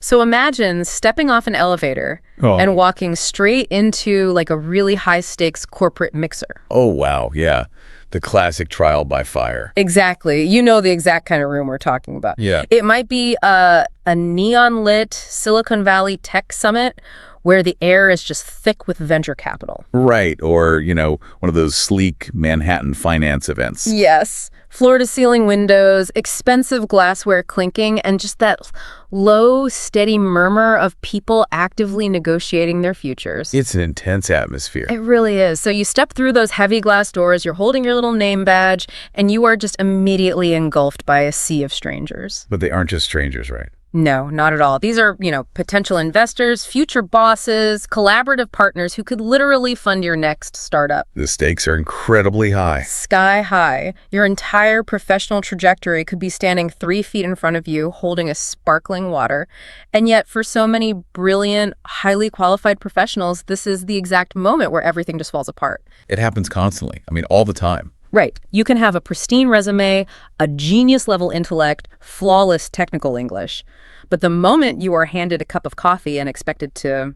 So imagine stepping off an elevator and walking straight into like a really high-stakes corporate mixer. Oh, wow. Yeah. The classic trial by fire. Exactly. You know the exact kind of room we're talking about. Yeah. It might be a neon-lit Silicon Valley tech summit where the air is just thick with venture capital. Right. Or, one of those sleek Manhattan finance events. Yes. Floor-to-ceiling windows, expensive glassware clinking, and just that low, steady murmur of people actively negotiating their futures. It's an intense atmosphere. It really is. So you step through those heavy glass doors, you're holding your little name badge, and you are just immediately engulfed by a sea of strangers. But they aren't just strangers, right? No, not at all. These are, potential investors, future bosses, collaborative partners who could literally fund your next startup. The stakes are incredibly high. Sky high. Your entire professional trajectory could be standing 3 feet in front of you, holding a sparkling water. And yet, for so many brilliant, highly qualified professionals, this is the exact moment where everything just falls apart. It happens constantly. All the time. Right. You can have a pristine resume, a genius-level intellect, flawless technical English. But the moment you are handed a cup of coffee and expected to,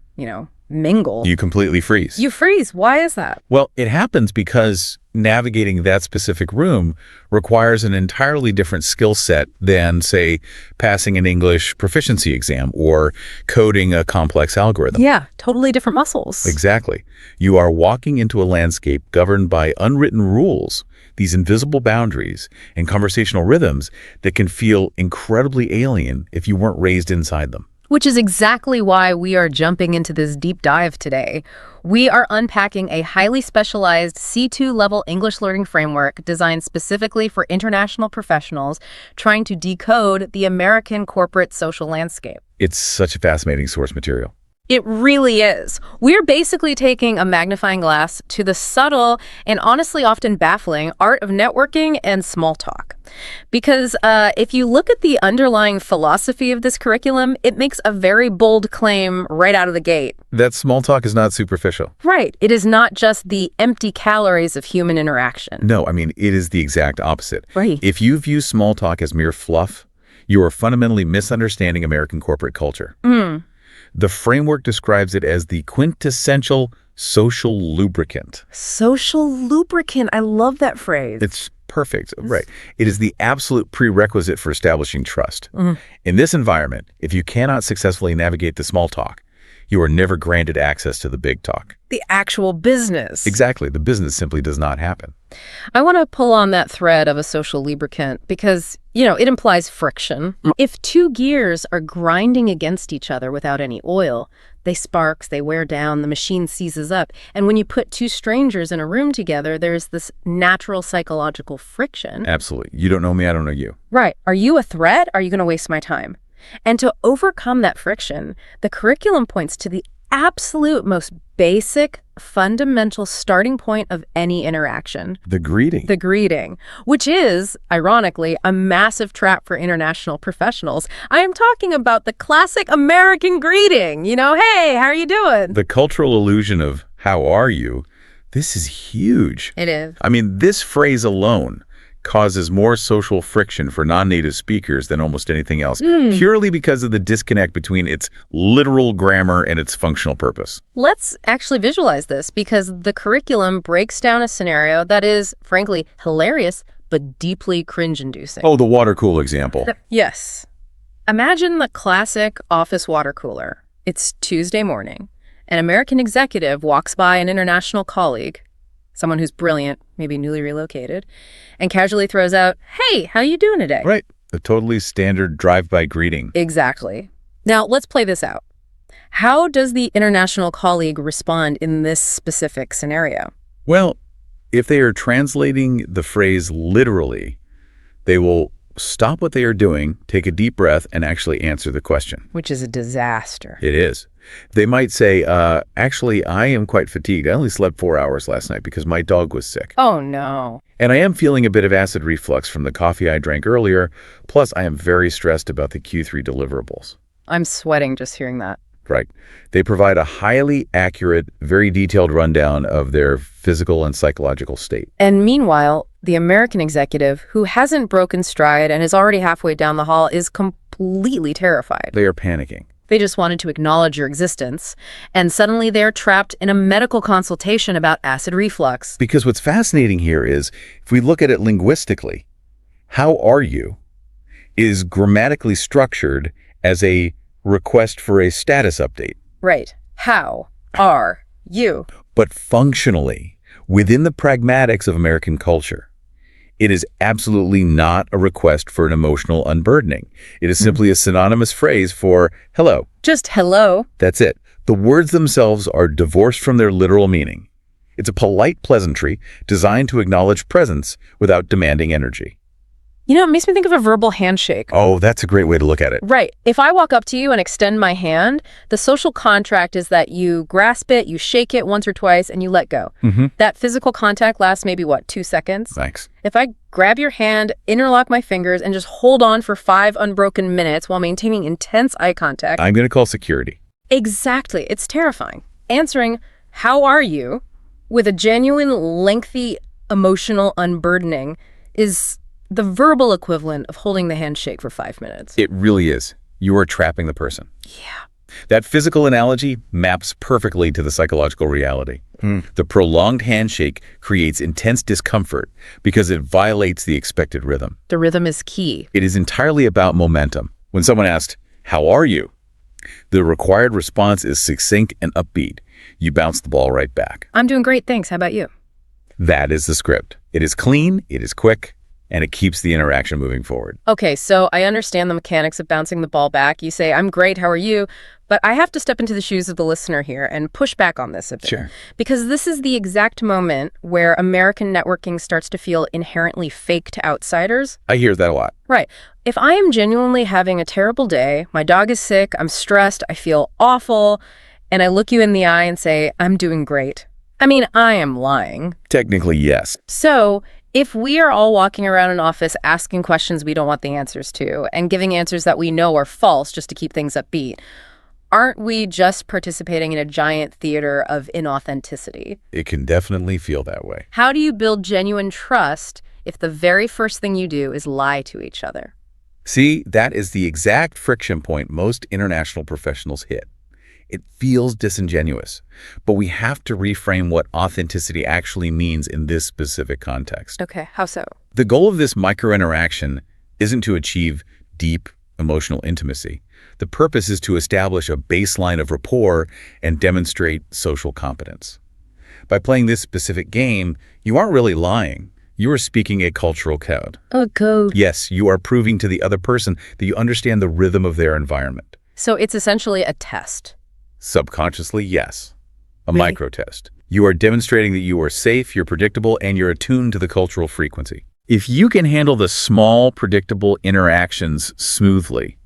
mingle... You completely freeze. You freeze. Why is that? Well, it happens because navigating that specific room requires an entirely different skill set than, say, passing an English proficiency exam or coding a complex algorithm. Yeah, totally different muscles. Exactly. You are walking into a landscape governed by unwritten rules, these invisible boundaries and conversational rhythms that can feel incredibly alien if you weren't raised inside them. Which is exactly why we are jumping into this deep dive today. We are unpacking a highly specialized C2 level English learning framework designed specifically for international professionals trying to decode the American corporate social landscape. It's such a fascinating source material. It really is. We're basically taking a magnifying glass to the subtle and honestly often baffling art of networking and small talk. Because if you look at the underlying philosophy of this curriculum, it makes a very bold claim right out of the gate. That small talk is not superficial. Right. It is not just the empty calories of human interaction. No, it is the exact opposite. Right. If you view small talk as mere fluff, you are fundamentally misunderstanding American corporate culture. The framework describes it as the quintessential social lubricant. Social lubricant. I love that phrase. It's perfect. Right. It is the absolute prerequisite for establishing trust. In this environment, if you cannot successfully navigate the small talk, you are never granted access to the big talk. The actual business. Exactly. The business simply does not happen. I want to pull on that thread of a social lubricant because, it implies friction. If two gears are grinding against each other without any oil, they sparks, they wear down, the machine seizes up. And when you put two strangers in a room together, there's this natural psychological friction. Absolutely. You don't know me, I don't know you. Right. Are you a threat? Are you going to waste my time? And to overcome that friction, the curriculum points to the absolute most basic, fundamental starting point of any interaction. The greeting. The greeting, which is, ironically, a massive trap for international professionals. I am talking about the classic American greeting. Hey, how are you doing? The cultural illusion of how are you? This is huge. It is. This phrase alone causes more social friction for non-native speakers than almost anything else, purely because of the disconnect between its literal grammar and its functional purpose. Let's actually visualize this, because the curriculum breaks down a scenario that is, frankly, hilarious, but deeply cringe-inducing. Oh, the water cooler example. Yes. Imagine the classic office water cooler. It's Tuesday morning. An American executive walks by an international colleague, someone who's brilliant, maybe newly relocated, and casually throws out, "Hey, how you doing today?" Right. A totally standard drive-by greeting. Exactly. Now, let's play this out. How does the international colleague respond in this specific scenario? Well, if they are translating the phrase literally, they will stop what they are doing, take a deep breath, and actually answer the question. Which is a disaster. It is. They might say, actually, I am quite fatigued. I only slept 4 hours last night because my dog was sick. Oh, no. And I am feeling a bit of acid reflux from the coffee I drank earlier. Plus, I am very stressed about the Q3 deliverables. I'm sweating just hearing that. Right. They provide a highly accurate, very detailed rundown of their physical and psychological state. And meanwhile, the American executive, who hasn't broken stride and is already halfway down the hall, is completely terrified. They are panicking. They just wanted to acknowledge your existence. And suddenly they're trapped in a medical consultation about acid reflux. Because what's fascinating here is, if we look at it linguistically, how are you is grammatically structured as a request for a status update. Right. How are you? But functionally, within the pragmatics of American culture, it is absolutely not a request for an emotional unburdening. It is simply a synonymous phrase for hello. Just hello. That's it. The words themselves are divorced from their literal meaning. It's a polite pleasantry designed to acknowledge presence without demanding energy. You know, it makes me think of a verbal handshake. Oh, that's a great way to look at it. Right. If I walk up to you and extend my hand, the social contract is that you grasp it, you shake it once or twice, and you let go. That physical contact lasts maybe, 2 seconds? Thanks. If I grab your hand, interlock my fingers, and just hold on for 5 unbroken minutes while maintaining intense eye contact... I'm going to call security. Exactly. It's terrifying. Answering, how are you, with a genuine, lengthy, emotional unburdening is the verbal equivalent of holding the handshake for 5 minutes. It really is. You are trapping the person. Yeah. That physical analogy maps perfectly to the psychological reality. The prolonged handshake creates intense discomfort because it violates the expected rhythm. The rhythm is key. It is entirely about momentum. When someone asks, how are you? The required response is succinct and upbeat. You bounce the ball right back. I'm doing great, thanks. How about you? That is the script. It is clean, it is quick, and it keeps the interaction moving forward. Okay, so I understand the mechanics of bouncing the ball back. You say, I'm great, how are you? But I have to step into the shoes of the listener here and push back on this a bit. Sure. Because this is the exact moment where American networking starts to feel inherently fake to outsiders. I hear that a lot. Right. If I am genuinely having a terrible day, my dog is sick, I'm stressed, I feel awful, and I look you in the eye and say, I'm doing great. I mean, I am lying. Technically, yes. So if we are all walking around an office asking questions we don't want the answers to and giving answers that we know are false just to keep things upbeat, aren't we just participating in a giant theater of inauthenticity? It can definitely feel that way. How do you build genuine trust if the very first thing you do is lie to each other? See, that is the exact friction point most international professionals hit. It feels disingenuous, but we have to reframe what authenticity actually means in this specific context. Okay, how so? The goal of this micro-interaction isn't to achieve deep emotional intimacy. The purpose is to establish a baseline of rapport and demonstrate social competence. By playing this specific game, you aren't really lying. You are speaking a cultural code. A code. Yes, you are proving to the other person that you understand the rhythm of their environment. So it's essentially a test. Subconsciously, yes. A Really? micro-test. You are demonstrating that you are safe, you're predictable, and you're attuned to the cultural frequency. If you can handle the small, predictable interactions smoothly,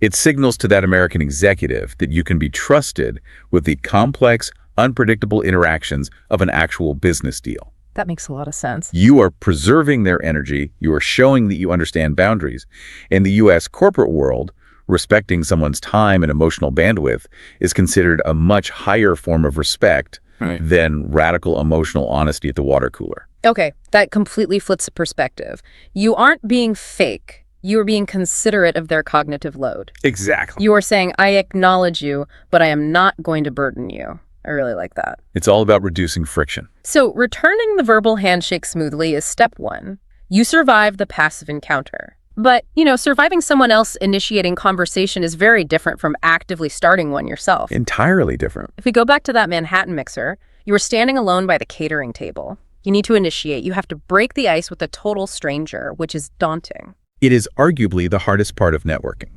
it signals to that American executive that you can be trusted with the complex, unpredictable interactions of an actual business deal. That makes a lot of sense. You are preserving their energy, you are showing that you understand boundaries. In the U.S. corporate world, respecting someone's time and emotional bandwidth is considered a much higher form of respect than radical emotional honesty at the water cooler. Okay, that completely flips the perspective. You aren't being fake. You are being considerate of their cognitive load. Exactly. You are saying, I acknowledge you, but I am not going to burden you. I really like that. It's all about reducing friction. So returning the verbal handshake smoothly is step 1. You survive the passive encounter. But, surviving someone else initiating conversation is very different from actively starting one yourself. Entirely different. If we go back to that Manhattan mixer, you were standing alone by the catering table. You need to initiate. You have to break the ice with a total stranger, which is daunting. It is arguably the hardest part of networking.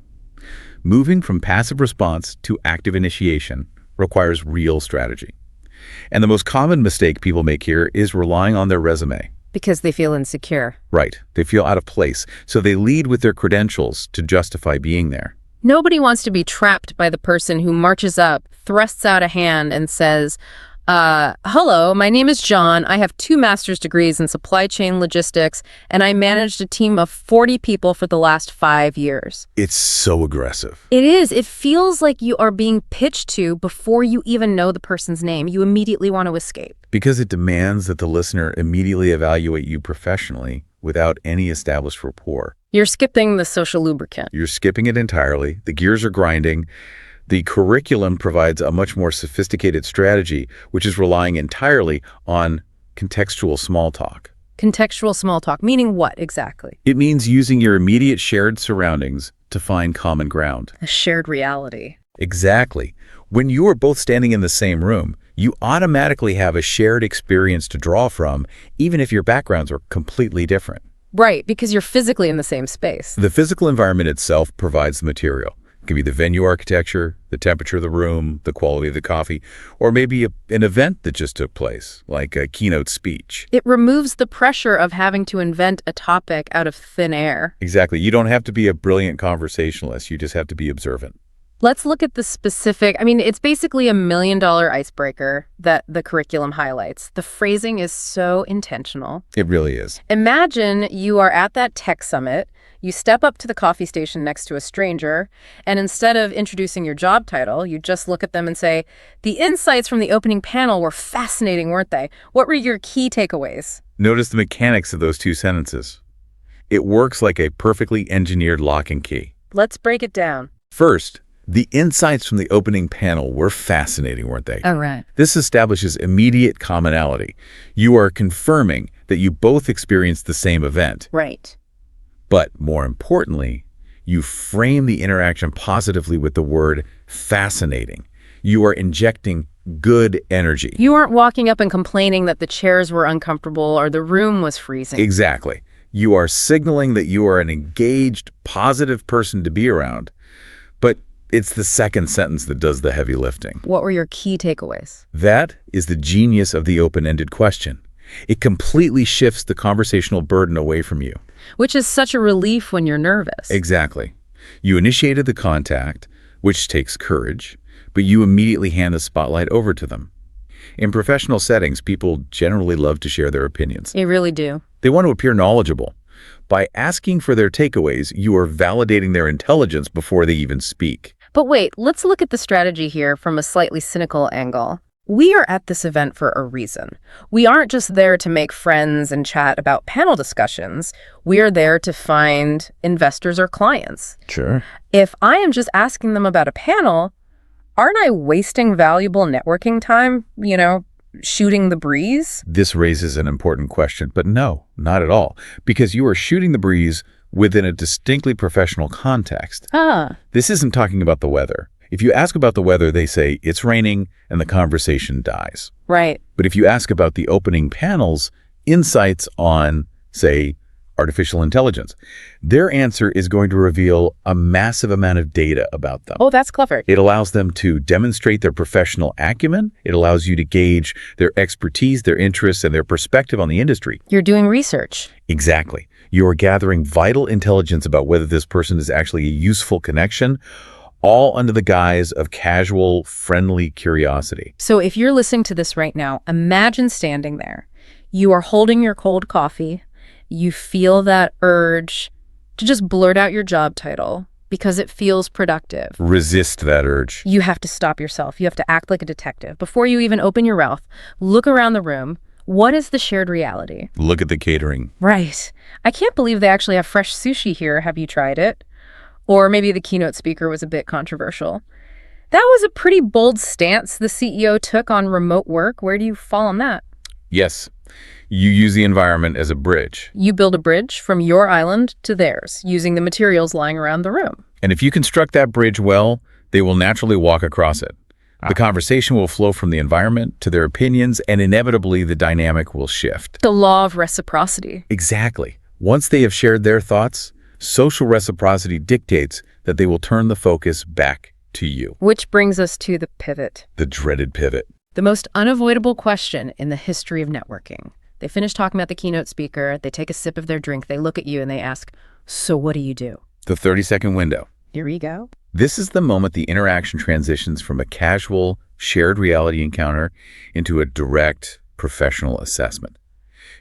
Moving from passive response to active initiation requires real strategy. And the most common mistake people make here is relying on their resume. Because they feel insecure. Right. They feel out of place, so they lead with their credentials to justify being there. Nobody wants to be trapped by the person who marches up, thrusts out a hand, and says, hello, my name is John. I have 2 master's degrees in supply chain logistics, and I managed a team of 40 people for the last 5 years. It's so aggressive. It is. It feels like you are being pitched to before you even know the person's name. You immediately want to escape. Because it demands that the listener immediately evaluate you professionally without any established rapport. You're skipping the social lubricant. You're skipping it entirely. The gears are grinding. The curriculum provides a much more sophisticated strategy, which is relying entirely on contextual small talk. Contextual small talk, meaning what exactly? It means using your immediate shared surroundings to find common ground. A shared reality. Exactly. When you are both standing in the same room, you automatically have a shared experience to draw from, even if your backgrounds are completely different. Right, because you're physically in the same space. The physical environment itself provides the material. It can be the venue architecture, the temperature of the room, the quality of the coffee, or maybe an event that just took place, like a keynote speech. It removes the pressure of having to invent a topic out of thin air. Exactly. You don't have to be a brilliant conversationalist. You just have to be observant. Let's look at the specific, it's basically $1 million icebreaker that the curriculum highlights. The phrasing is so intentional. It really is. Imagine you are at that tech summit, you step up to the coffee station next to a stranger, and instead of introducing your job title, you just look at them and say, "The insights from the opening panel were fascinating, weren't they? What were your key takeaways?" Notice the mechanics of those two sentences. It works like a perfectly engineered lock and key. Let's break it down. First, the insights from the opening panel were fascinating, weren't they? Oh, right. This establishes immediate commonality. You are confirming that you both experienced the same event. Right. But more importantly, you frame the interaction positively with the word fascinating. You are injecting good energy. You aren't walking up and complaining that the chairs were uncomfortable or the room was freezing. Exactly. You are signaling that you are an engaged, positive person to be around. But it's the second sentence that does the heavy lifting. What were your key takeaways? That is the genius of the open-ended question. It completely shifts the conversational burden away from you. Which is such a relief when you're nervous. Exactly. You initiated the contact, which takes courage, but you immediately hand the spotlight over to them. In professional settings, people generally love to share their opinions. They really do. They want to appear knowledgeable. By asking for their takeaways, you are validating their intelligence before they even speak. But wait, let's look at the strategy here from a slightly cynical angle. We are at this event for a reason. We aren't just there to make friends and chat about panel discussions. We are there to find investors or clients. Sure. If I am just asking them about a panel, aren't I wasting valuable networking time, shooting the breeze? This raises an important question, but no, not at all, because you are shooting the breeze within a distinctly professional context. This isn't talking about the weather. If you ask about the weather, they say it's raining and the conversation dies. Right. But if you ask about the opening panel's insights on, say, artificial intelligence, their answer is going to reveal a massive amount of data about them. Oh, that's clever. It allows them to demonstrate their professional acumen. It allows you to gauge their expertise, their interests, and their perspective on the industry. You're doing research. Exactly. You are gathering vital intelligence about whether this person is actually a useful connection, all under the guise of casual, friendly curiosity. So if you're listening to this right now, imagine standing there. You are holding your cold coffee. You feel that urge to just blurt out your job title because it feels productive. Resist that urge. You have to stop yourself. You have to act like a detective. Before you even open your mouth, look around the room. What is the shared reality? Look at the catering. Right. I can't believe they actually have fresh sushi here. Have you tried it? Or maybe the keynote speaker was a bit controversial. That was a pretty bold stance the CEO took on remote work. Where do you fall on that? Yes. You use the environment as a bridge. You build a bridge from your island to theirs, using the materials lying around the room. And if you construct that bridge well, they will naturally walk across it. The conversation will flow from the environment to their opinions, and inevitably the dynamic will shift. The law of reciprocity. Exactly. Once they have shared their thoughts, social reciprocity dictates that they will turn the focus back to you. Which brings us to the pivot. The dreaded pivot. The most unavoidable question in the history of networking. They finish talking about the keynote speaker, they take a sip of their drink, they look at you and they ask, "So what do you do?" The 30-second window. Here we go. This is the moment the interaction transitions from a casual, shared reality encounter into a direct, professional assessment.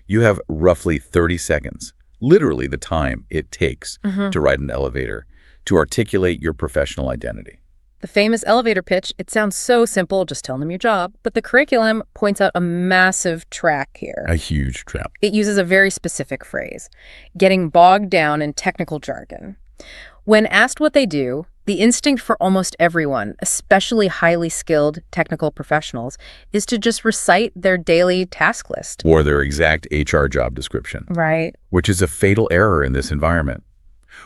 You have roughly 30 seconds, literally the time it takes to ride an elevator, to articulate your professional identity. The famous elevator pitch, it sounds so simple, just tell them your job, but the curriculum points out a massive track here. A huge trap. It uses a very specific phrase, getting bogged down in technical jargon. When asked what they do, The instinct for almost everyone, especially highly skilled technical professionals, is to just recite their daily task list. Or their exact HR job description, Right. which is a fatal error in this environment.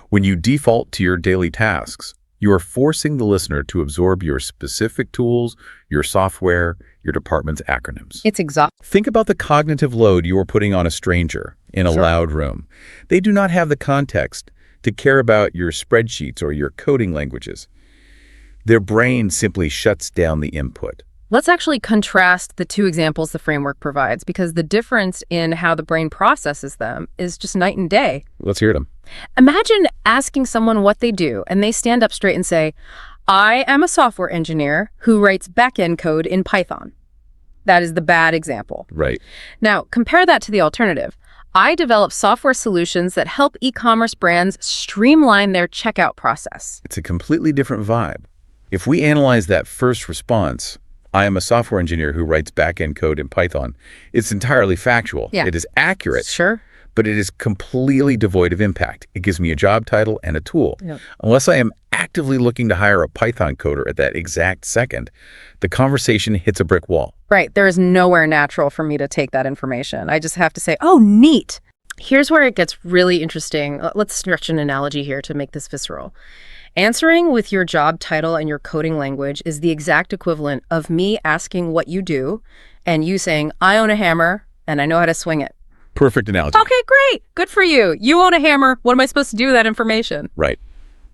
When you default to your daily tasks, you are forcing the listener to absorb your specific tools, your software, your department's acronyms. It's exhausting. Think about the cognitive load you are putting on a stranger in a Sure. loud room. They do not have the context to care about your spreadsheets or your coding languages. Their brain simply shuts down the input. Let's actually contrast the two examples the framework provides, because the difference in how the brain processes them is just night and day. Let's hear them. Imagine asking someone what they do, and they stand up straight and say, I am a software engineer who writes backend code in Python. That is the bad example. Right. Now, compare that to the alternative. I develop software solutions that help e-commerce brands streamline their checkout process. It's a completely different vibe. If we analyze that first response, I am a software engineer who writes back-end code in Python, it's entirely factual. Yeah. It is accurate, Sure. but it is completely devoid of impact. It gives me a job title and a tool. Yep. Unless I am actively looking to hire a Python coder at that exact second, the conversation hits a brick wall. Right. There is nowhere natural for me to take that information. I just have to say, oh, neat. Here's where it gets really interesting. Let's stretch an analogy here to make this visceral. Answering with your job title and your coding language is the exact equivalent of me asking what you do and you saying, I own a hammer and I know how to swing it. Perfect analogy. Okay, great. Good for you. You own a hammer. What am I supposed to do with that information? Right.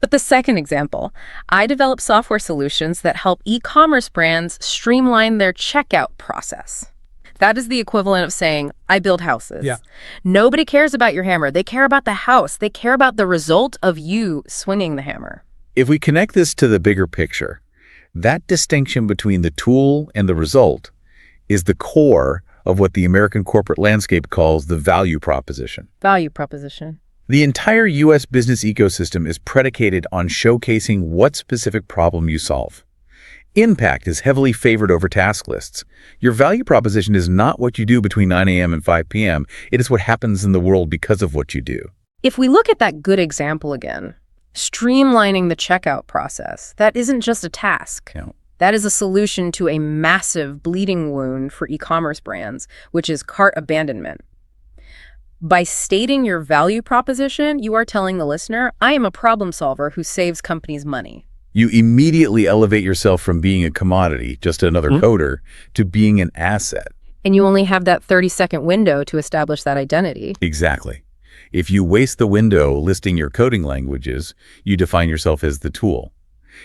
But the second example, I develop software solutions that help e-commerce brands streamline their checkout process. That is the equivalent of saying, I build houses. Yeah. Nobody cares about your hammer. They care about the house. They care about the result of you swinging the hammer. If we connect this to the bigger picture, that distinction between the tool and the result is the core of what the American corporate landscape calls the value proposition. Value proposition. The entire U.S. business ecosystem is predicated on showcasing what specific problem you solve. Impact is heavily favored over task lists. Your value proposition is not what you do between 9 a.m. and 5 p.m. It is what happens in the world because of what you do. If we look at that good example again, streamlining the checkout process, that isn't just a task. No. That is a solution to a massive bleeding wound for e-commerce brands, which is cart abandonment. By stating your value proposition, you are telling the listener, I am a problem solver who saves companies money. You immediately elevate yourself from being a commodity, just another coder, to being an asset. And you only have that 30-second window to establish that identity. Exactly. If you waste the window listing your coding languages, you define yourself as the tool.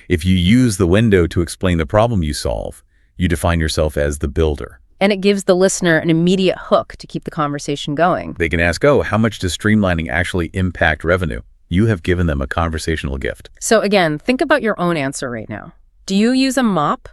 If you use the window to explain the problem you solve, you define yourself as the builder. And it gives the listener an immediate hook to keep the conversation going. They can ask, oh, how much does streamlining actually impact revenue? You have given them a conversational gift. So again, think about your own answer right now. Do you use a mop?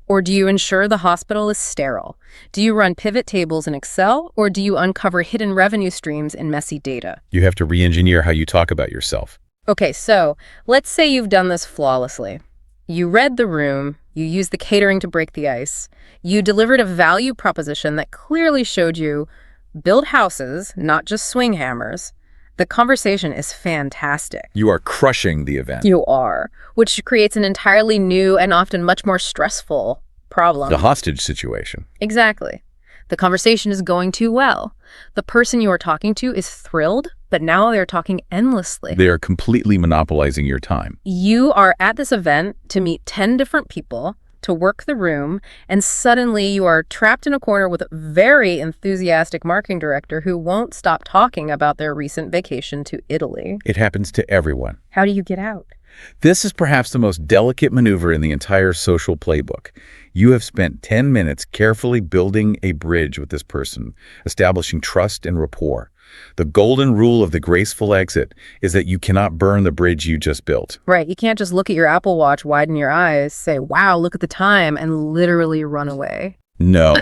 Or do you ensure the hospital is sterile? Do you run pivot tables in Excel? Or do you uncover hidden revenue streams in messy data? You have to re-engineer how you talk about yourself. Okay, so let's say you've done this flawlessly. You read the room, you used the catering to break the ice, you delivered a value proposition that clearly showed you build houses, not just swing hammers. The conversation is fantastic. You are crushing the event. You are, which creates an entirely new and often much more stressful problem. The hostage situation. Exactly. The conversation is going too well. The person you are talking to is thrilled, but now they're talking endlessly. They are completely monopolizing your time. You are at this event to meet 10 different people, to work the room, and suddenly you are trapped in a corner with a very enthusiastic marketing director who won't stop talking about their recent vacation to Italy. It happens to everyone. How do you get out? This is perhaps the most delicate maneuver in the entire social playbook. You have spent 10 minutes carefully building a bridge with this person, establishing trust and rapport. The golden rule of the graceful exit is that you cannot burn the bridge you just built. Right. You can't just look at your Apple Watch, widen your eyes, say, wow, look at the time, and literally run away. No,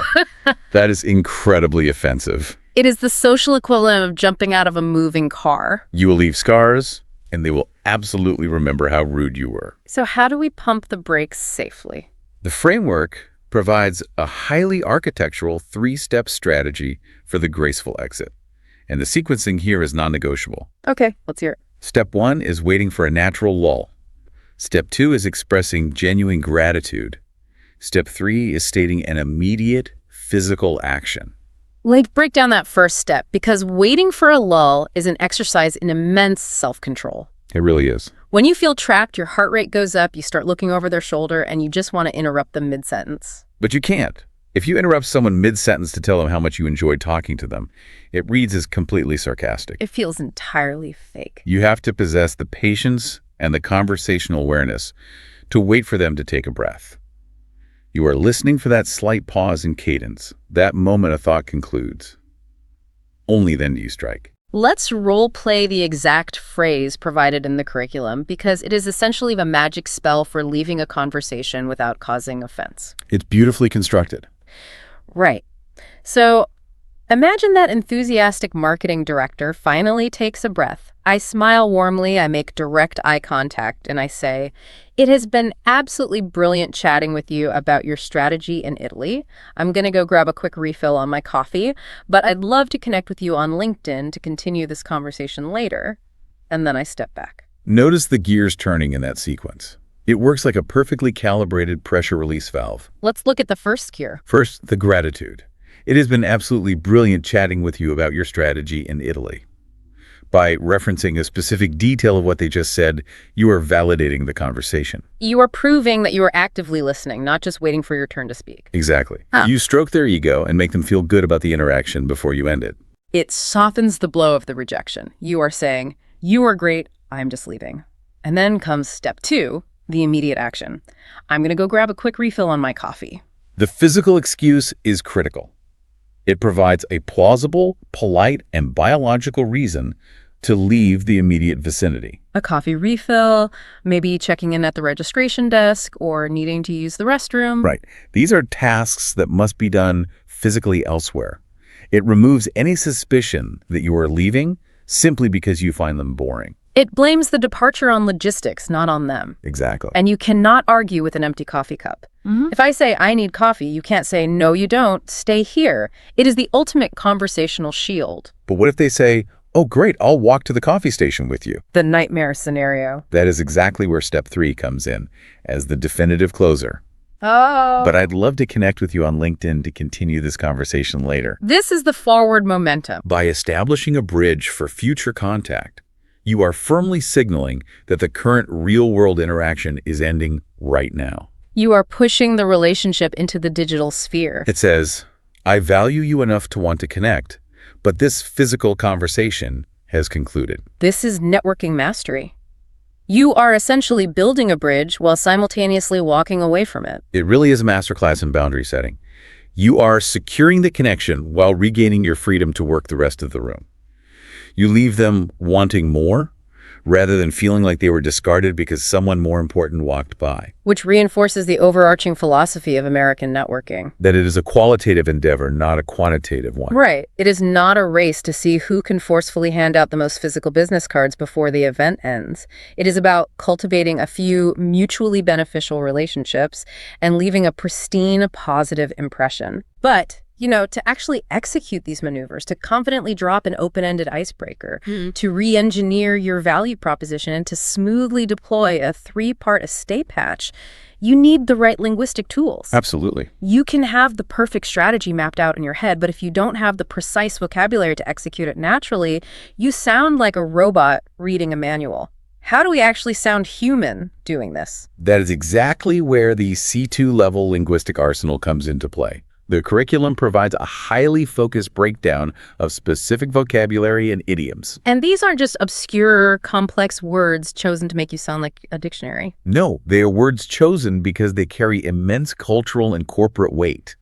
that is incredibly offensive. It is the social equivalent of jumping out of a moving car. You will leave scars, and they will absolutely remember how rude you were. So how do we pump the brakes safely? The framework provides a highly architectural 3-step strategy for the graceful exit. And the sequencing here is non-negotiable. Okay, let's hear it. Step 1 is waiting for a natural lull. Step 2 is expressing genuine gratitude. Step 3 is stating an immediate physical action. Like, break down that first step, because waiting for a lull is an exercise in immense self-control. It really is. When you feel trapped, your heart rate goes up, you start looking over their shoulder, and you just want to interrupt them mid-sentence. But you can't. If you interrupt someone mid-sentence to tell them how much you enjoyed talking to them, it reads as completely sarcastic. It feels entirely fake. You have to possess the patience and the conversational awareness to wait for them to take a breath. You are listening for that slight pause in cadence, that moment a thought concludes. Only then do you strike. Let's role-play the exact phrase provided in the curriculum, because it is essentially the magic spell for leaving a conversation without causing offense. It's beautifully constructed. Right. So imagine that enthusiastic marketing director finally takes a breath. I smile warmly, I make direct eye contact, and I say, "It has been absolutely brilliant chatting with you about your strategy in Italy. I'm going to go grab a quick refill on my coffee, but I'd love to connect with you on LinkedIn to continue this conversation later." And then I step back. Notice the gears turning in that sequence. It works like a perfectly calibrated pressure release valve. Let's look at the first gear. First, the gratitude. It has been absolutely brilliant chatting with you about your strategy in Italy. By referencing a specific detail of what they just said, you are validating the conversation. You are proving that you are actively listening, not just waiting for your turn to speak. Exactly. Ah. You stroke their ego and make them feel good about the interaction before you end it. It softens the blow of the rejection. You are saying, "You are great, I'm just leaving." And then comes step 2, the immediate action. "I'm going to go grab a quick refill on my coffee." The physical excuse is critical. It provides a plausible, polite, and biological reason to leave the immediate vicinity. A coffee refill, maybe checking in at the registration desk or needing to use the restroom. Right. These are tasks that must be done physically elsewhere. It removes any suspicion that you are leaving simply because you find them boring. It blames the departure on logistics, not on them. Exactly. And you cannot argue with an empty coffee cup. If I say, "I need coffee," you can't say, "No, you don't. Stay here." It is the ultimate conversational shield. But what if they say, "Oh, great, I'll walk to the coffee station with you"? The nightmare scenario. That is exactly where step 3 comes in, as the definitive closer. Oh. But I'd love to connect with you on LinkedIn to continue this conversation later. This is the forward momentum. By establishing a bridge for future contact, you are firmly signaling that the current real-world interaction is ending right now. You are pushing the relationship into the digital sphere. It says, "I value you enough to want to connect, but this physical conversation has concluded." This is networking mastery. You are essentially building a bridge while simultaneously walking away from it. It really is a masterclass in boundary setting. You are securing the connection while regaining your freedom to work the rest of the room. You leave them wanting more, rather than feeling like they were discarded because someone more important walked by. Which reinforces the overarching philosophy of American networking. That it is a qualitative endeavor, not a quantitative one. Right. It is not a race to see who can forcefully hand out the most physical business cards before the event ends. It is about cultivating a few mutually beneficial relationships and leaving a pristine, positive impression. But to actually execute these maneuvers, to confidently drop an open-ended icebreaker, to re-engineer your value proposition, and to smoothly deploy a 3-part estate patch, you need the right linguistic tools. Absolutely. You can have the perfect strategy mapped out in your head, but if you don't have the precise vocabulary to execute it naturally, you sound like a robot reading a manual. How do we actually sound human doing this? That is exactly where the C2 level linguistic arsenal comes into play. The curriculum provides a highly focused breakdown of specific vocabulary and idioms. And these aren't just obscure, complex words chosen to make you sound like a dictionary. No, they are words chosen because they carry immense cultural and corporate weight.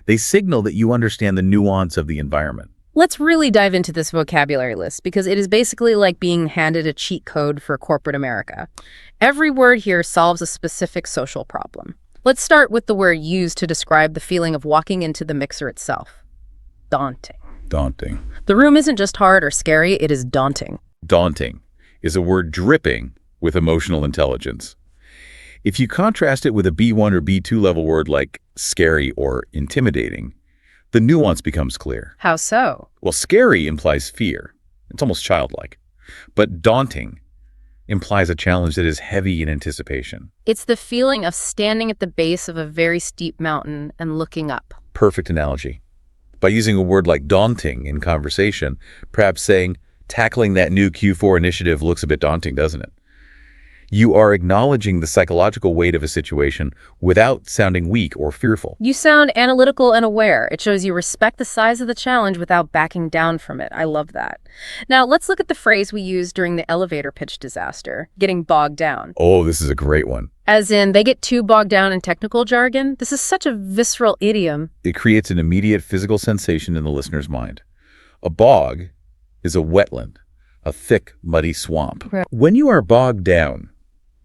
They signal that you understand the nuance of the environment. Let's really dive into this vocabulary list, because it is basically like being handed a cheat code for corporate America. Every word here solves a specific social problem. Let's start with the word used to describe the feeling of walking into the mixer itself. Daunting. Daunting. The room isn't just hard or scary, it is daunting. Daunting is a word dripping with emotional intelligence. If you contrast it with a B1 or B2 level word like scary or intimidating, the nuance becomes clear. How so? Well, scary implies fear. It's almost childlike. But daunting implies a challenge that is heavy in anticipation. It's the feeling of standing at the base of a very steep mountain and looking up. Perfect analogy. By using a word like daunting in conversation, perhaps saying, tackling that new Q4 initiative looks a bit daunting, doesn't it? You are acknowledging the psychological weight of a situation without sounding weak or fearful. You sound analytical and aware. It shows you respect the size of the challenge without backing down from it. I love that. Now, let's look at the phrase we used during the elevator pitch disaster, getting bogged down. Oh, this is a great one. As in, they get too bogged down in technical jargon. This is such a visceral idiom. It creates an immediate physical sensation in the listener's mind. A bog is a wetland, a thick, muddy swamp. Right. When you are bogged down,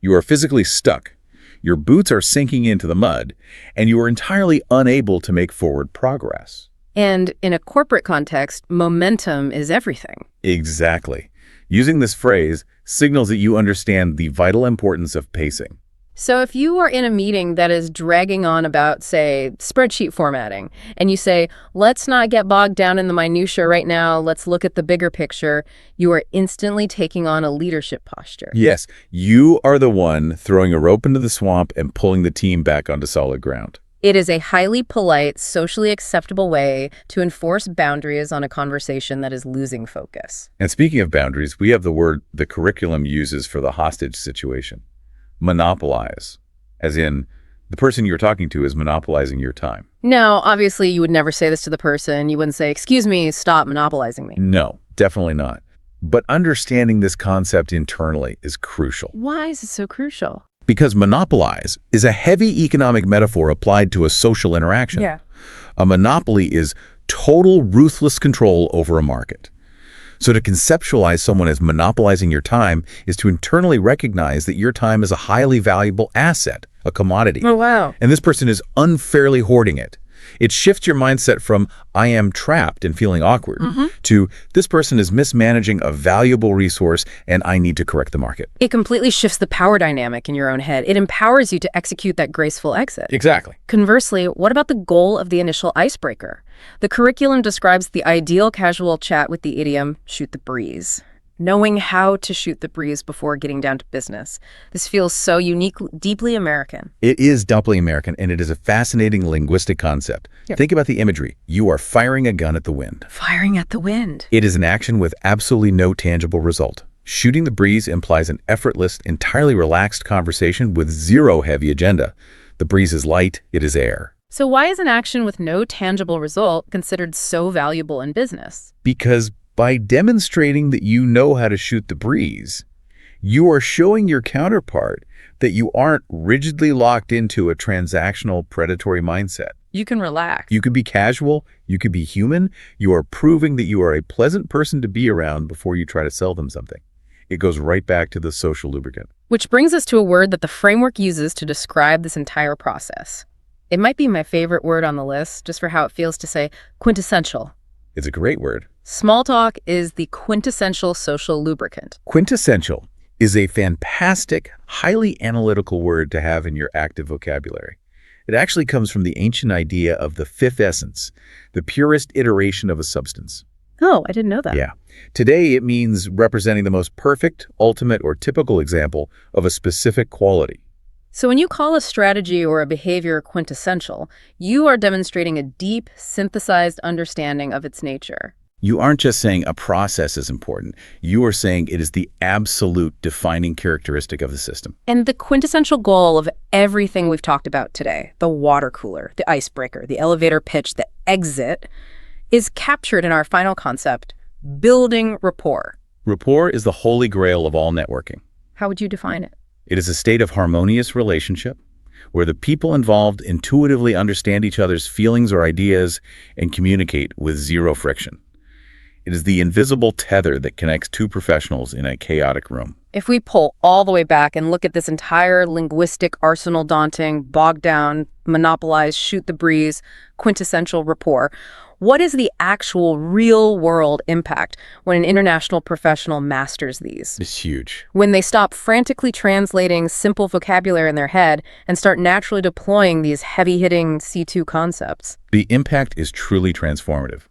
you are physically stuck. Your boots are sinking into the mud, and you are entirely unable to make forward progress. And in a corporate context, momentum is everything. Exactly. Using this phrase signals that you understand the vital importance of pacing. So if you are in a meeting that is dragging on about, say, spreadsheet formatting, and you say, let's not get bogged down in the minutia right now, let's look at the bigger picture, you are instantly taking on a leadership posture. Yes, you are the one throwing a rope into the swamp and pulling the team back onto solid ground. It is a highly polite, socially acceptable way to enforce boundaries on a conversation that is losing focus. And speaking of boundaries, we have the word the curriculum uses for the hostage situation. Monopolize, as in the person you're talking to is monopolizing your time. Now, obviously, you would never say this to the person. You wouldn't say, excuse me, stop monopolizing me. No, definitely not. But understanding this concept internally is crucial. Why is it so crucial? Because monopolize is a heavy economic metaphor applied to a social interaction. Yeah. A monopoly is total ruthless control over a market. So to conceptualize someone as monopolizing your time is to internally recognize that your time is a highly valuable asset, a commodity. Oh, wow. And this person is unfairly hoarding it. It shifts your mindset from, I am trapped and feeling awkward, to this person is mismanaging a valuable resource and I need to correct the market. It completely shifts the power dynamic in your own head. It empowers you to execute that graceful exit. Exactly. Conversely, what about the goal of the initial icebreaker? The curriculum describes the ideal casual chat with the idiom, shoot the breeze. Knowing how to shoot the breeze before getting down to business. This feels so unique, deeply American. It is doubly American, and it is a fascinating linguistic concept. Yep. Think about the imagery. You are firing a gun at the wind. Firing at the wind. It is an action with absolutely no tangible result. Shooting the breeze implies an effortless, entirely relaxed conversation with zero heavy agenda. The breeze is light, it is air. So why is an action with no tangible result considered so valuable in business? Because by demonstrating that you know how to shoot the breeze, you are showing your counterpart that you aren't rigidly locked into a transactional predatory mindset. You can relax. You could be casual, you could be human. You are proving that you are a pleasant person to be around before you try to sell them something. It goes right back to the social lubricant. Which brings us to a word that the framework uses to describe this entire process. It might be my favorite word on the list, just for how it feels to say quintessential. It's a great word. Small talk is the quintessential social lubricant. Quintessential is a fantastic, highly analytical word to have in your active vocabulary. It actually comes from the ancient idea of the fifth essence, the purest iteration of a substance. Oh, I didn't know that. Yeah. Today, it means representing the most perfect, ultimate, or typical example of a specific quality. So when you call a strategy or a behavior quintessential, you are demonstrating a deep, synthesized understanding of its nature. You aren't just saying a process is important. You are saying it is the absolute defining characteristic of the system. And the quintessential goal of everything we've talked about today, the water cooler, the icebreaker, the elevator pitch, the exit, is captured in our final concept, building rapport. Rapport is the holy grail of all networking. How would you define it? It is a state of harmonious relationship where the people involved intuitively understand each other's feelings or ideas and communicate with zero friction. It is the invisible tether that connects two professionals in a chaotic room. If we pull all the way back and look at this entire linguistic arsenal daunting, bogged down, monopolized, shoot the breeze, quintessential rapport, what is the actual real-world impact when an international professional masters these? It's huge. When they stop frantically translating simple vocabulary in their head and start naturally deploying these heavy-hitting C2 concepts. The impact is truly transformative.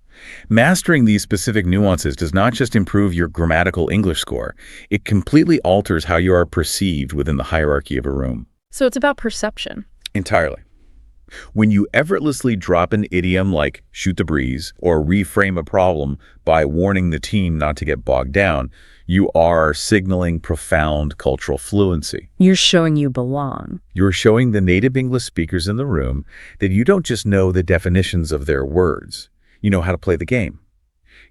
Mastering these specific nuances does not just improve your grammatical English score, it completely alters how you are perceived within the hierarchy of a room. So it's about perception. Entirely. When you effortlessly drop an idiom like shoot the breeze or reframe a problem by warning the team not to get bogged down, you are signaling profound cultural fluency. You're showing you belong. You're showing the native English speakers in the room that you don't just know the definitions of their words. You know how to play the game.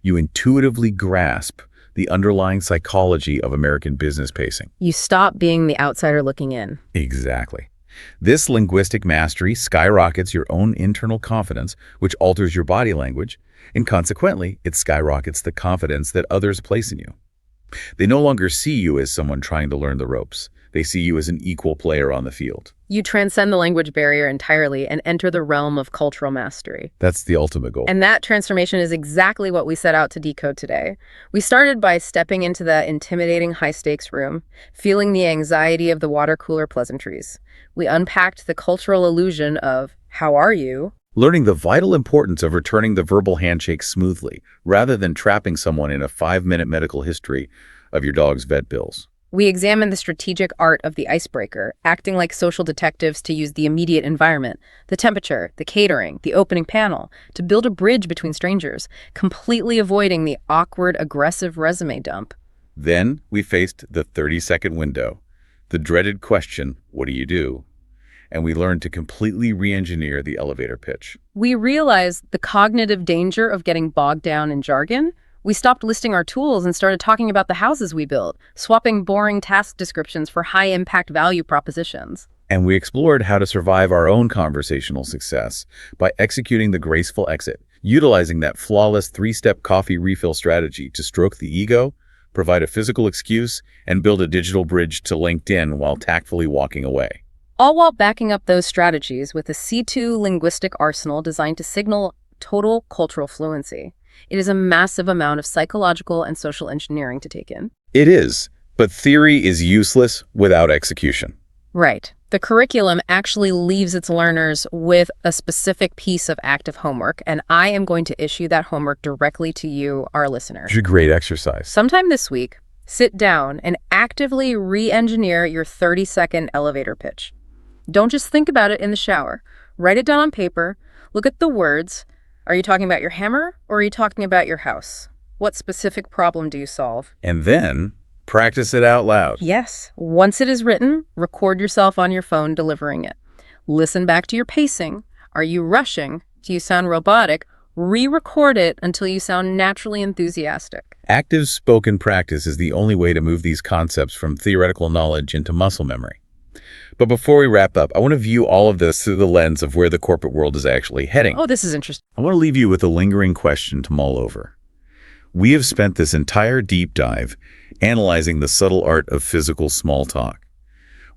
You intuitively grasp the underlying psychology of American business pacing. You stop being the outsider looking in. Exactly. This linguistic mastery skyrockets your own internal confidence, which alters your body language, and consequently, it skyrockets the confidence that others place in you. They no longer see you as someone trying to learn the ropes. They see you as an equal player on the field. You transcend the language barrier entirely and enter the realm of cultural mastery. That's the ultimate goal. And that transformation is exactly what we set out to decode today. We started by stepping into the intimidating high-stakes room, feeling the anxiety of the water cooler pleasantries. We unpacked the cultural illusion of, how are you? Learning the vital importance of returning the verbal handshake smoothly, rather than trapping someone in a 5-minute medical history of your dog's vet bills. We examined the strategic art of the icebreaker, acting like social detectives to use the immediate environment, the temperature, the catering, the opening panel, to build a bridge between strangers, completely avoiding the awkward, aggressive resume dump. Then we faced the 30-second window, the dreaded question, what do you do? And we learned to completely re-engineer the elevator pitch. We realized the cognitive danger of getting bogged down in jargon. We stopped listing our tools and started talking about the houses we built, swapping boring task descriptions for high-impact value propositions. And we explored how to survive our own conversational success by executing the graceful exit, utilizing that flawless 3-step coffee refill strategy to stroke the ego, provide a physical excuse, and build a digital bridge to LinkedIn while tactfully walking away. All while backing up those strategies with a C2 linguistic arsenal designed to signal total cultural fluency. It is a massive amount of psychological and social engineering to take in. It is, but theory is useless without execution. Right. The curriculum actually leaves its learners with a specific piece of active homework, and I am going to issue that homework directly to you, our listener. It's a great exercise. Sometime this week, sit down and actively re-engineer your 30-second elevator pitch. Don't just think about it in the shower. Write it down on paper. Look at the words. Are you talking about your hammer or are you talking about your house? What specific problem do you solve? And then practice it out loud. Yes. Once it is written, record yourself on your phone delivering it. Listen back to your pacing. Are you rushing? Do you sound robotic? Re-record it until you sound naturally enthusiastic. Active spoken practice is the only way to move these concepts from theoretical knowledge into muscle memory. But before we wrap up, I want to view all of this through the lens of where the corporate world is actually heading. Oh, this is interesting. I want to leave you with a lingering question to mull over. We have spent this entire deep dive analyzing the subtle art of physical small talk.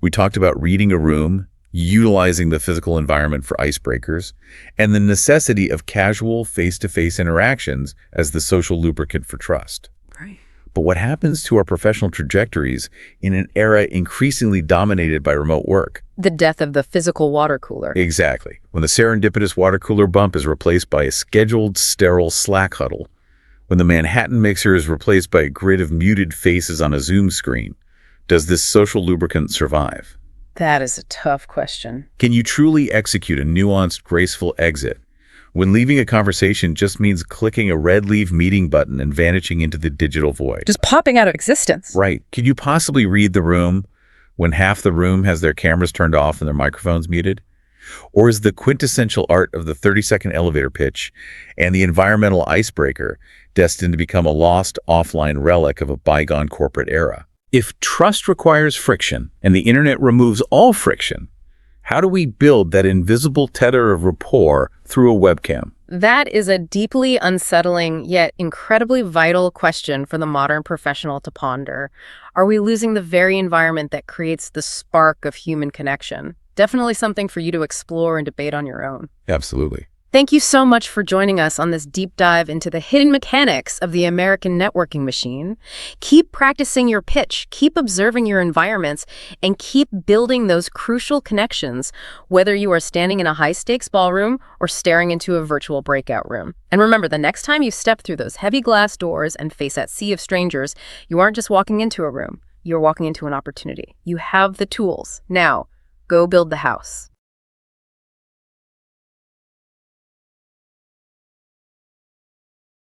We talked about reading a room, utilizing the physical environment for icebreakers, and the necessity of casual face-to-face interactions as the social lubricant for trust. Right. But what happens to our professional trajectories in an era increasingly dominated by remote work? The death of the physical water cooler. Exactly. When the serendipitous water cooler bump is replaced by a scheduled, sterile Slack huddle, when the Manhattan mixer is replaced by a grid of muted faces on a Zoom screen, does this social lubricant survive? That is a tough question. Can you truly execute a nuanced, graceful exit when leaving a conversation just means clicking a red leave meeting button and vanishing into the digital void? Just popping out of existence. Right. Could you possibly read the room when half the room has their cameras turned off and their microphones muted? Or is the quintessential art of the 30-second elevator pitch and the environmental icebreaker destined to become a lost offline relic of a bygone corporate era? If trust requires friction and the internet removes all friction, how do we build that invisible tether of rapport through a webcam? That is a deeply unsettling yet incredibly vital question for the modern professional to ponder. Are we losing the very environment that creates the spark of human connection? Definitely something for you to explore and debate on your own. Absolutely. Thank you so much for joining us on this deep dive into the hidden mechanics of the American networking machine. Keep practicing your pitch, keep observing your environments, and keep building those crucial connections, whether you are standing in a high-stakes ballroom or staring into a virtual breakout room. And remember, the next time you step through those heavy glass doors and face that sea of strangers, you aren't just walking into a room, you're walking into an opportunity. You have the tools. Now, go build the house.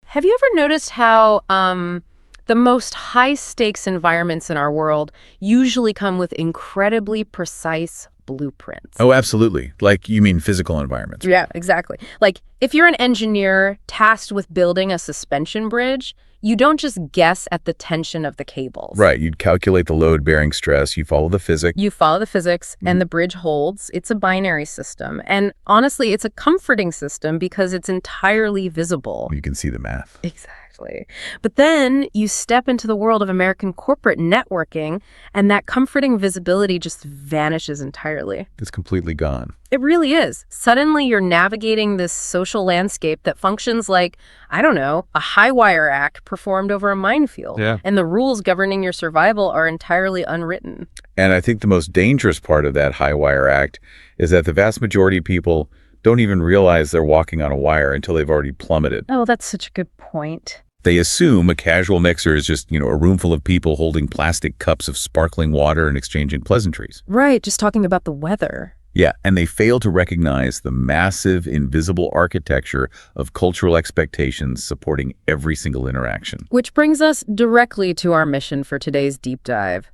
Have you ever noticed how the most high-stakes environments in our world usually come with incredibly precise blueprints? Oh, absolutely. Like, you mean physical environments? Yeah, exactly. Like, if you're an engineer tasked with building a suspension bridge, you don't just guess at the tension of the cables. Right. You'd calculate the load-bearing stress. You follow the physics. You follow the physics, and the bridge holds. It's a binary system. And honestly, it's a comforting system because it's entirely visible. You can see the math. Exactly. But then you step into the world of American corporate networking, and that comforting visibility just vanishes entirely. It's completely gone. It really is. Suddenly you're navigating this social landscape that functions like, I don't know, a high-wire act performed over a minefield. Yeah. And the rules governing your survival are entirely unwritten. And I think the most dangerous part of that high-wire act is that the vast majority of people don't even realize they're walking on a wire until they've already plummeted. Oh, that's such a good point. They assume a casual mixer is just, a room full of people holding plastic cups of sparkling water and exchanging pleasantries. Right, just talking about the weather. Yeah, and they fail to recognize the massive, invisible architecture of cultural expectations supporting every single interaction. Which brings us directly to our mission for today's deep dive.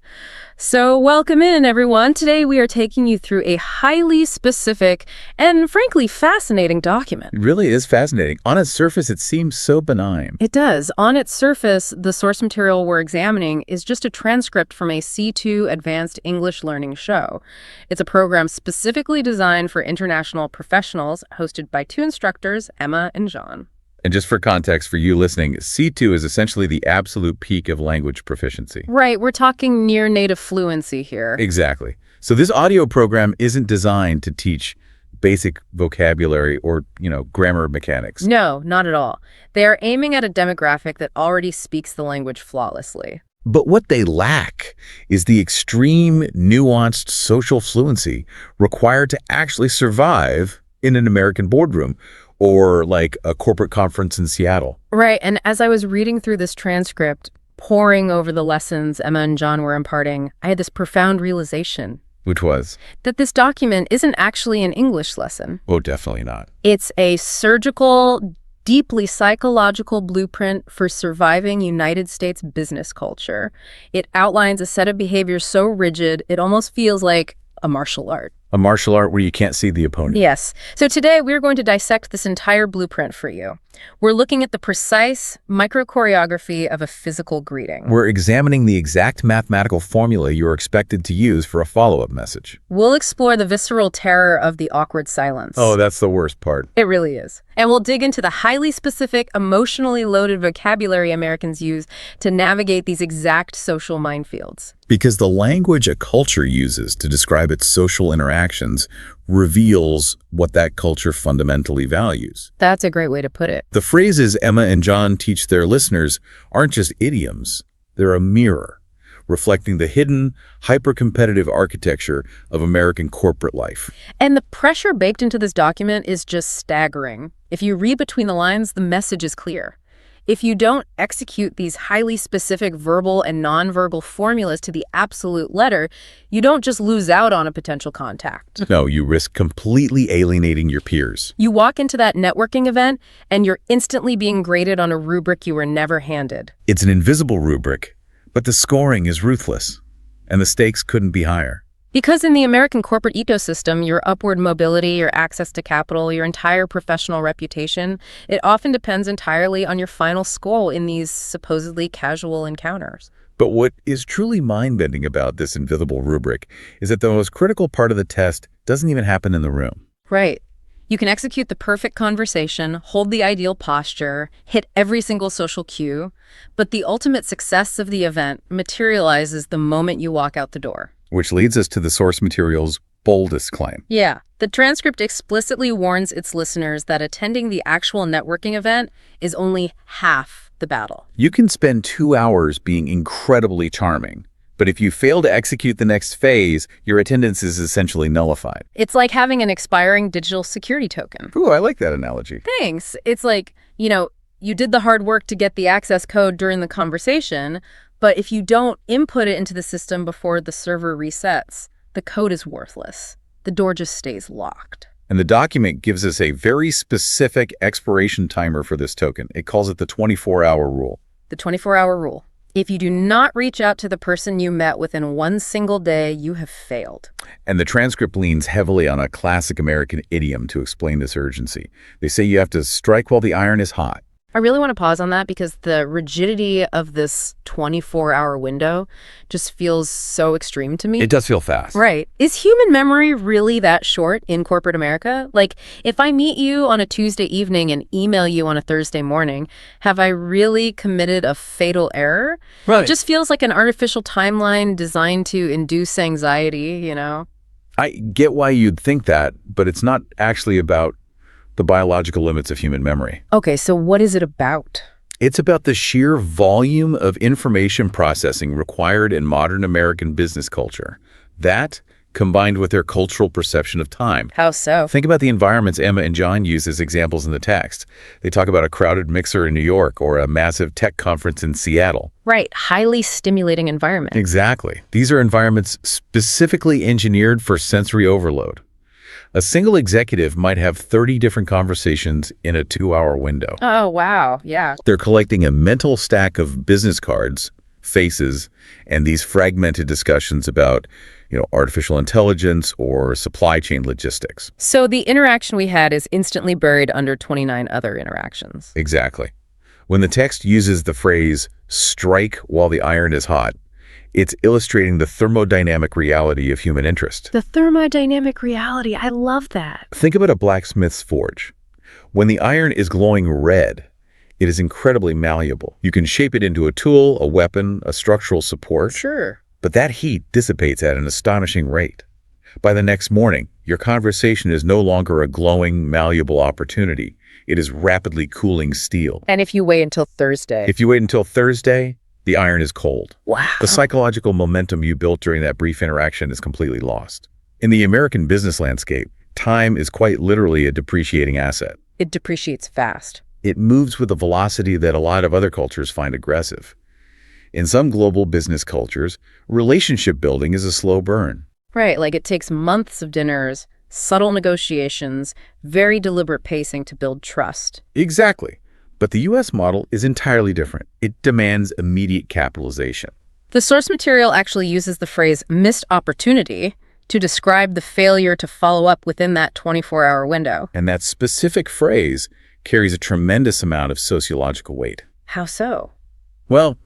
So welcome in, everyone. Today we are taking you through a highly specific and frankly fascinating document. It really is fascinating. On its surface, it seems so benign. It does. On its surface, the source material we're examining is just a transcript from a C2 Advanced English Learning show. It's a program specifically designed for international professionals, hosted by two instructors, Emma and John. And just for context for you listening, C2 is essentially the absolute peak of language proficiency. Right, we're talking near native fluency here. Exactly. So this audio program isn't designed to teach basic vocabulary or, grammar mechanics. No, not at all. They are aiming at a demographic that already speaks the language flawlessly. But what they lack is the extreme, nuanced social fluency required to actually survive in an American boardroom or like a corporate conference in Seattle. Right, and as I was reading through this transcript, poring over the lessons Emma and John were imparting, I had this profound realization. Which was? That this document isn't actually an English lesson. Oh, definitely not. It's a surgical, deeply psychological blueprint for surviving United States business culture. It outlines a set of behaviors so rigid, it almost feels like a martial art. A martial art where you can't see the opponent. Yes. So today we're going to dissect this entire blueprint for you. We're looking at the precise micro-choreography of a physical greeting. We're examining the exact mathematical formula you're expected to use for a follow-up message. We'll explore the visceral terror of the awkward silence. Oh, that's the worst part. It really is. And we'll dig into the highly specific, emotionally loaded vocabulary Americans use to navigate these exact social minefields. Because the language a culture uses to describe its social interactions reveals what that culture fundamentally values. That's a great way to put it. The phrases Emma and John teach their listeners aren't just idioms. They're a mirror, reflecting the hidden, hyper-competitive architecture of American corporate life. And the pressure baked into this document is just staggering. If you read between the lines, the message is clear. If you don't execute these highly specific verbal and nonverbal formulas to the absolute letter, you don't just lose out on a potential contact. No, you risk completely alienating your peers. You walk into that networking event, and you're instantly being graded on a rubric you were never handed. It's an invisible rubric, but the scoring is ruthless, and the stakes couldn't be higher. Because in the American corporate ecosystem, your upward mobility, your access to capital, your entire professional reputation, it often depends entirely on your final score in these supposedly casual encounters. But what is truly mind-bending about this invisible rubric is that the most critical part of the test doesn't even happen in the room. Right. You can execute the perfect conversation, hold the ideal posture, hit every single social cue, but the ultimate success of the event materializes the moment you walk out the door. Which leads us to the source material's boldest claim. Yeah. The transcript explicitly warns its listeners that attending the actual networking event is only half the battle. You can spend 2 hours being incredibly charming, but if you fail to execute the next phase, your attendance is essentially nullified. It's like having an expiring digital security token. Ooh, I like that analogy. Thanks. It's like, you did the hard work to get the access code during the conversation, but if you don't input it into the system before the server resets, the code is worthless. The door just stays locked. And the document gives us a very specific expiration timer for this token. It calls it the 24-hour rule. The 24-hour rule. If you do not reach out to the person you met within one single day, you have failed. And the transcript leans heavily on a classic American idiom to explain this urgency. They say you have to strike while the iron is hot. I really want to pause on that because the rigidity of this 24-hour window just feels so extreme to me. It does feel fast. Right. Is human memory really that short in corporate America? Like, if I meet you on a Tuesday evening and email you on a Thursday morning, have I really committed a fatal error? Right. It just feels like an artificial timeline designed to induce anxiety, I get why you'd think that, but it's not actually about the biological limits of human memory. Okay, so what is it about? It's about the sheer volume of information processing required in modern American business culture. That, combined with their cultural perception of time. How so? Think about the environments Emma and John use as examples in the text. They talk about a crowded mixer in New York or a massive tech conference in Seattle. Right, highly stimulating environment. Exactly. These are environments specifically engineered for sensory overload. A single executive might have 30 different conversations in a 2-hour window. Oh, wow. Yeah. They're collecting a mental stack of business cards, faces, and these fragmented discussions about, artificial intelligence or supply chain logistics. So the interaction we had is instantly buried under 29 other interactions. Exactly. When the text uses the phrase, strike while the iron is hot, it's illustrating the thermodynamic reality of human interest. The thermodynamic reality, I love that. Think about a blacksmith's forge. When the iron is glowing red, it is incredibly malleable. You can shape it into a tool, a weapon, a structural support. Sure. But that heat dissipates at an astonishing rate. By the next morning, your conversation is no longer a glowing, malleable opportunity. It is rapidly cooling steel. And if you wait until Thursday? If you wait until Thursday, the iron is cold. Wow. The psychological momentum you built during that brief interaction is completely lost. In the American business landscape, time is quite literally a depreciating asset. It depreciates fast. It moves with a velocity that a lot of other cultures find aggressive. In some global business cultures, relationship building is a slow burn. Right, like it takes months of dinners, subtle negotiations, very deliberate pacing to build trust. Exactly. But the U.S. model is entirely different. It demands immediate capitalization. The source material actually uses the phrase missed opportunity to describe the failure to follow up within that 24-hour window. And that specific phrase carries a tremendous amount of sociological weight. How so? Well,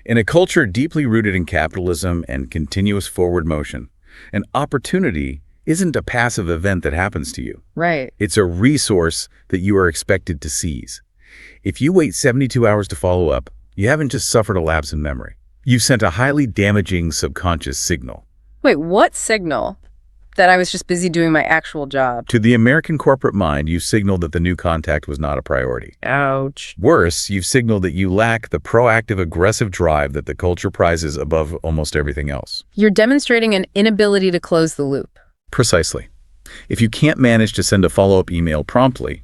in a culture deeply rooted in capitalism and continuous forward motion, an opportunity isn't a passive event that happens to you. Right. It's a resource that you are expected to seize. If you wait 72 hours to follow up, you haven't just suffered a lapse in memory. You've sent a highly damaging subconscious signal. Wait, what signal? That I was just busy doing my actual job. To the American corporate mind, you've signaled that the new contact was not a priority. Ouch. Worse, you've signaled that you lack the proactive, aggressive drive that the culture prizes above almost everything else. You're demonstrating an inability to close the loop. Precisely. If you can't manage to send a follow-up email promptly,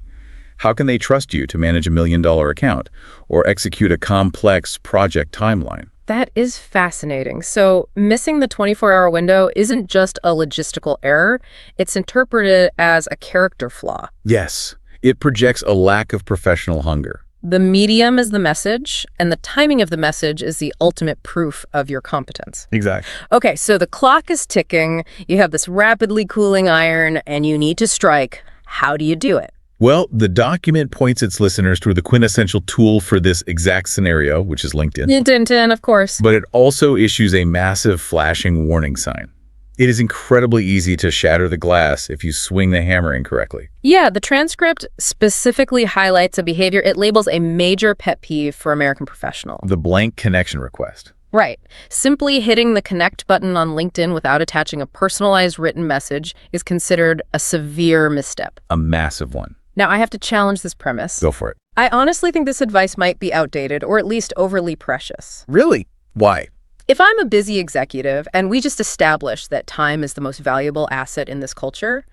how can they trust you to manage a $1 million account or execute a complex project timeline? That is fascinating. So missing the 24-hour window isn't just a logistical error. It's interpreted as a character flaw. Yes, it projects a lack of professional hunger. The medium is the message, and the timing of the message is the ultimate proof of your competence. Exactly. Okay, so the clock is ticking. You have this rapidly cooling iron, and you need to strike. How do you do it? Well, the document points its listeners to the quintessential tool for this exact scenario, which is LinkedIn. LinkedIn, of course. But it also issues a massive flashing warning sign. It is incredibly easy to shatter the glass if you swing the hammer incorrectly. Yeah, the transcript specifically highlights a behavior it labels a major pet peeve for American professionals. The blank connection request. Right. Simply hitting the connect button on LinkedIn without attaching a personalized written message is considered a severe misstep. A massive one. Now, I have to challenge this premise. Go for it. I honestly think this advice might be outdated or at least overly precious. Really? Why? If I'm a busy executive and we just established that time is the most valuable asset in this culture,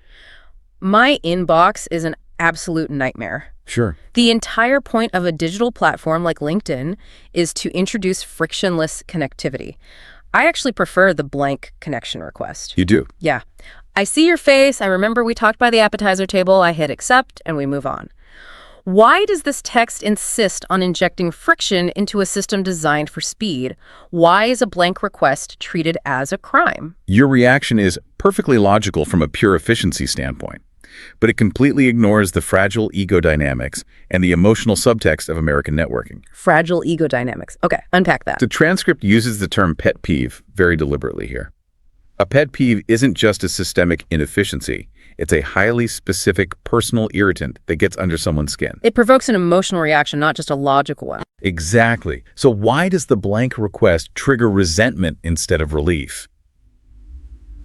my inbox is an absolute nightmare. Sure. The entire point of a digital platform like LinkedIn is to introduce frictionless connectivity. I actually prefer the blank connection request. You do? Yeah. I see your face. I remember we talked by the appetizer table. I hit accept and we move on. Why does this text insist on injecting friction into a system designed for speed? Why is a blank request treated as a crime? Your reaction is perfectly logical from a pure efficiency standpoint, but it completely ignores the fragile ego dynamics and the emotional subtext of American networking. Fragile ego dynamics. Okay, unpack that. The transcript uses the term pet peeve very deliberately here. A pet peeve isn't just a systemic inefficiency. It's a highly specific personal irritant that gets under someone's skin. It provokes an emotional reaction, not just a logical one. Exactly. So why does the blank request trigger resentment instead of relief?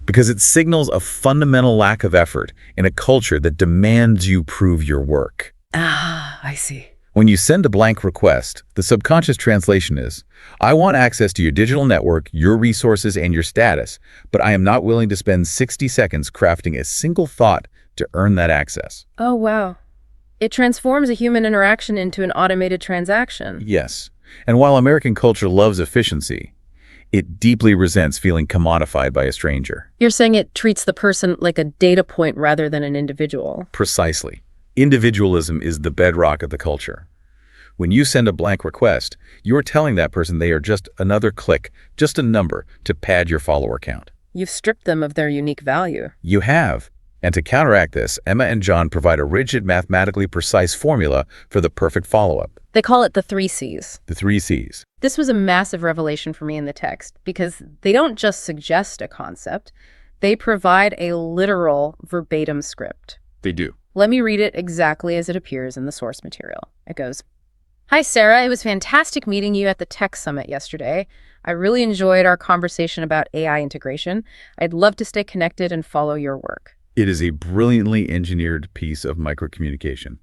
Because it signals a fundamental lack of effort in a culture that demands you prove your work. Ah, I see. When you send a blank request, the subconscious translation is, I want access to your digital network, your resources, and your status, but I am not willing to spend 60 seconds crafting a single thought to earn that access. Oh, wow. It transforms a human interaction into an automated transaction. Yes. And while American culture loves efficiency, it deeply resents feeling commodified by a stranger. You're saying it treats the person like a data point rather than an individual. Precisely. Individualism is the bedrock of the culture. When you send a blank request, you're telling that person they are just another click, just a number to pad your follower count. You've stripped them of their unique value. You have. And to counteract this, Emma and John provide a rigid, mathematically precise formula for the perfect follow-up. They call it the 3 C's. The 3 C's. This was a massive revelation for me in the text because they don't just suggest a concept, they provide a literal verbatim script. They do. Let me read it exactly as it appears in the source material. It goes, Hi, Sarah. It was fantastic meeting you at the Tech Summit yesterday. I really enjoyed our conversation about AI integration. I'd love to stay connected and follow your work. It is a brilliantly engineered piece of microcommunication.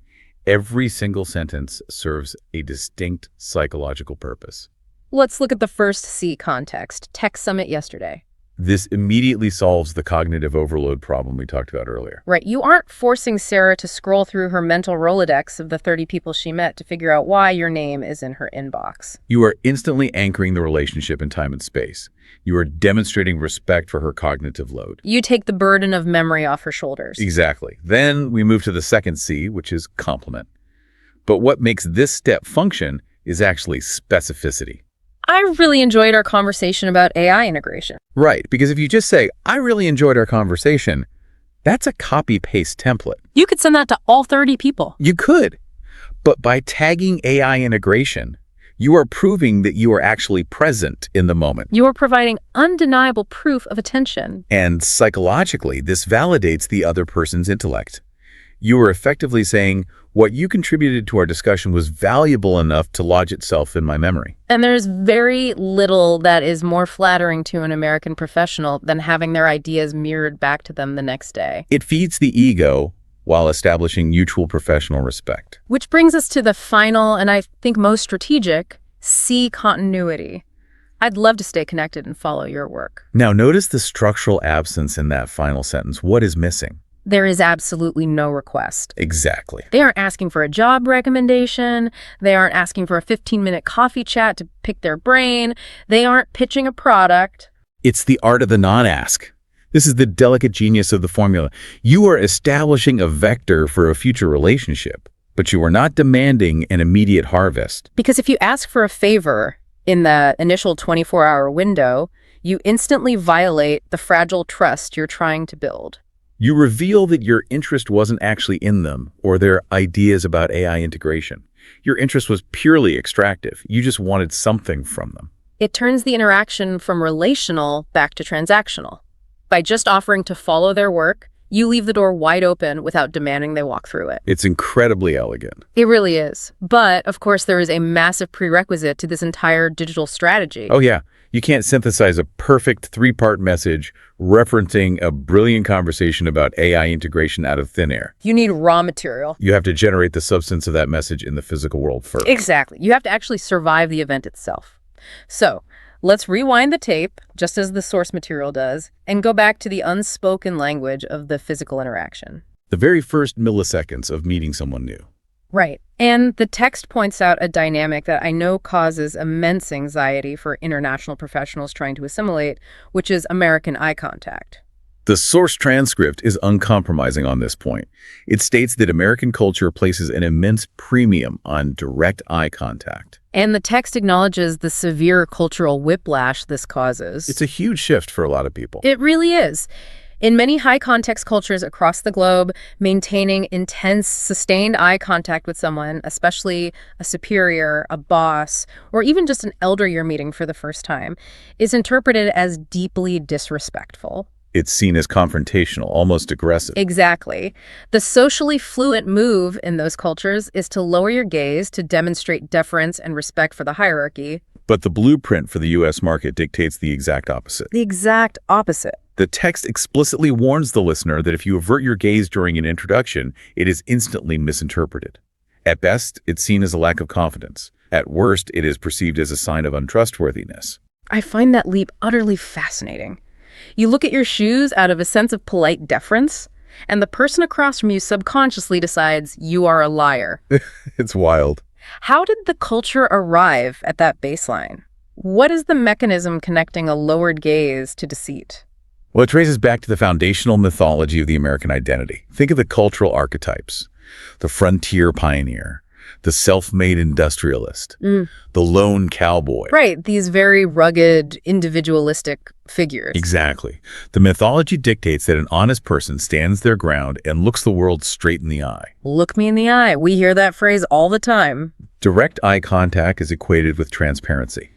Every single sentence serves a distinct psychological purpose. Let's look at the first C context, Tech Summit yesterday. This immediately solves the cognitive overload problem we talked about earlier. Right. You aren't forcing Sarah to scroll through her mental Rolodex of the 30 people she met to figure out why your name is in her inbox. You are instantly anchoring the relationship in time and space. You are demonstrating respect for her cognitive load. You take the burden of memory off her shoulders. Exactly. Then we move to the second C, which is compliment. But what makes this step function is actually specificity. I really enjoyed our conversation about AI integration. Right, because if you just say, I really enjoyed our conversation, that's a copy-paste template. You could send that to all 30 people. You could. But by tagging AI integration, you are proving that you are actually present in the moment. You are providing undeniable proof of attention. And psychologically, this validates the other person's intellect. You are effectively saying, what you contributed to our discussion was valuable enough to lodge itself in my memory. And there's very little that is more flattering to an American professional than having their ideas mirrored back to them the next day. It feeds the ego while establishing mutual professional respect. Which brings us to the final, and I think most strategic, C, continuity. I'd love to stay connected and follow your work. Now, notice the structural absence in that final sentence. What is missing? There is absolutely no request. Exactly. They aren't asking for a job recommendation. They aren't asking for a 15-minute coffee chat to pick their brain. They aren't pitching a product. It's the art of the non-ask. This is the delicate genius of the formula. You are establishing a vector for a future relationship, but you are not demanding an immediate harvest. Because if you ask for a favor in the initial 24-hour window, you instantly violate the fragile trust you're trying to build. You reveal that your interest wasn't actually in them or their ideas about AI integration. Your interest was purely extractive. You just wanted something from them. It turns the interaction from relational back to transactional. By just offering to follow their work, You leave the door wide open without demanding they walk through it. It's incredibly elegant. It really is. But, of course, there is a massive prerequisite to this entire digital strategy. Oh, yeah. You can't synthesize a perfect three-part message referencing a brilliant conversation about AI integration out of thin air. You need raw material. You have to generate the substance of that message in the physical world first. Exactly. You have to actually survive the event itself. So, let's rewind the tape, just as the source material does, and go back to the unspoken language of the physical interaction. The very first milliseconds of meeting someone new. Right. And the text points out a dynamic that I know causes immense anxiety for international professionals trying to assimilate, which is American eye contact. The source transcript is uncompromising on this point. It states that American culture places an immense premium on direct eye contact. And the text acknowledges the severe cultural whiplash this causes. It's a huge shift for a lot of people. It really is. In many high-context cultures across the globe, maintaining intense, sustained eye contact with someone, especially a superior, a boss, or even just an elder you're meeting for the first time, is interpreted as deeply disrespectful. It's seen as confrontational, almost aggressive. Exactly. The socially fluent move in those cultures is to lower your gaze to demonstrate deference and respect for the hierarchy. But the blueprint for the U.S. market dictates the exact opposite. The exact opposite. The text explicitly warns the listener that if you avert your gaze during an introduction, it is instantly misinterpreted. At best, it's seen as a lack of confidence. At worst, it is perceived as a sign of untrustworthiness. I find that leap utterly fascinating. You look at your shoes out of a sense of polite deference, and the person across from you subconsciously decides you are a liar. It's wild. How did the culture arrive at that baseline? What is the mechanism connecting a lowered gaze to deceit? Well, it traces back to the foundational mythology of the American identity. Think of the cultural archetypes: the frontier pioneer, the self-made industrialist, the lone cowboy. Right, these very rugged, individualistic figures. Exactly. The mythology dictates that an honest person stands their ground and looks the world straight in the eye. Look me in the eye. We hear that phrase all the time. Direct eye contact is equated with transparency.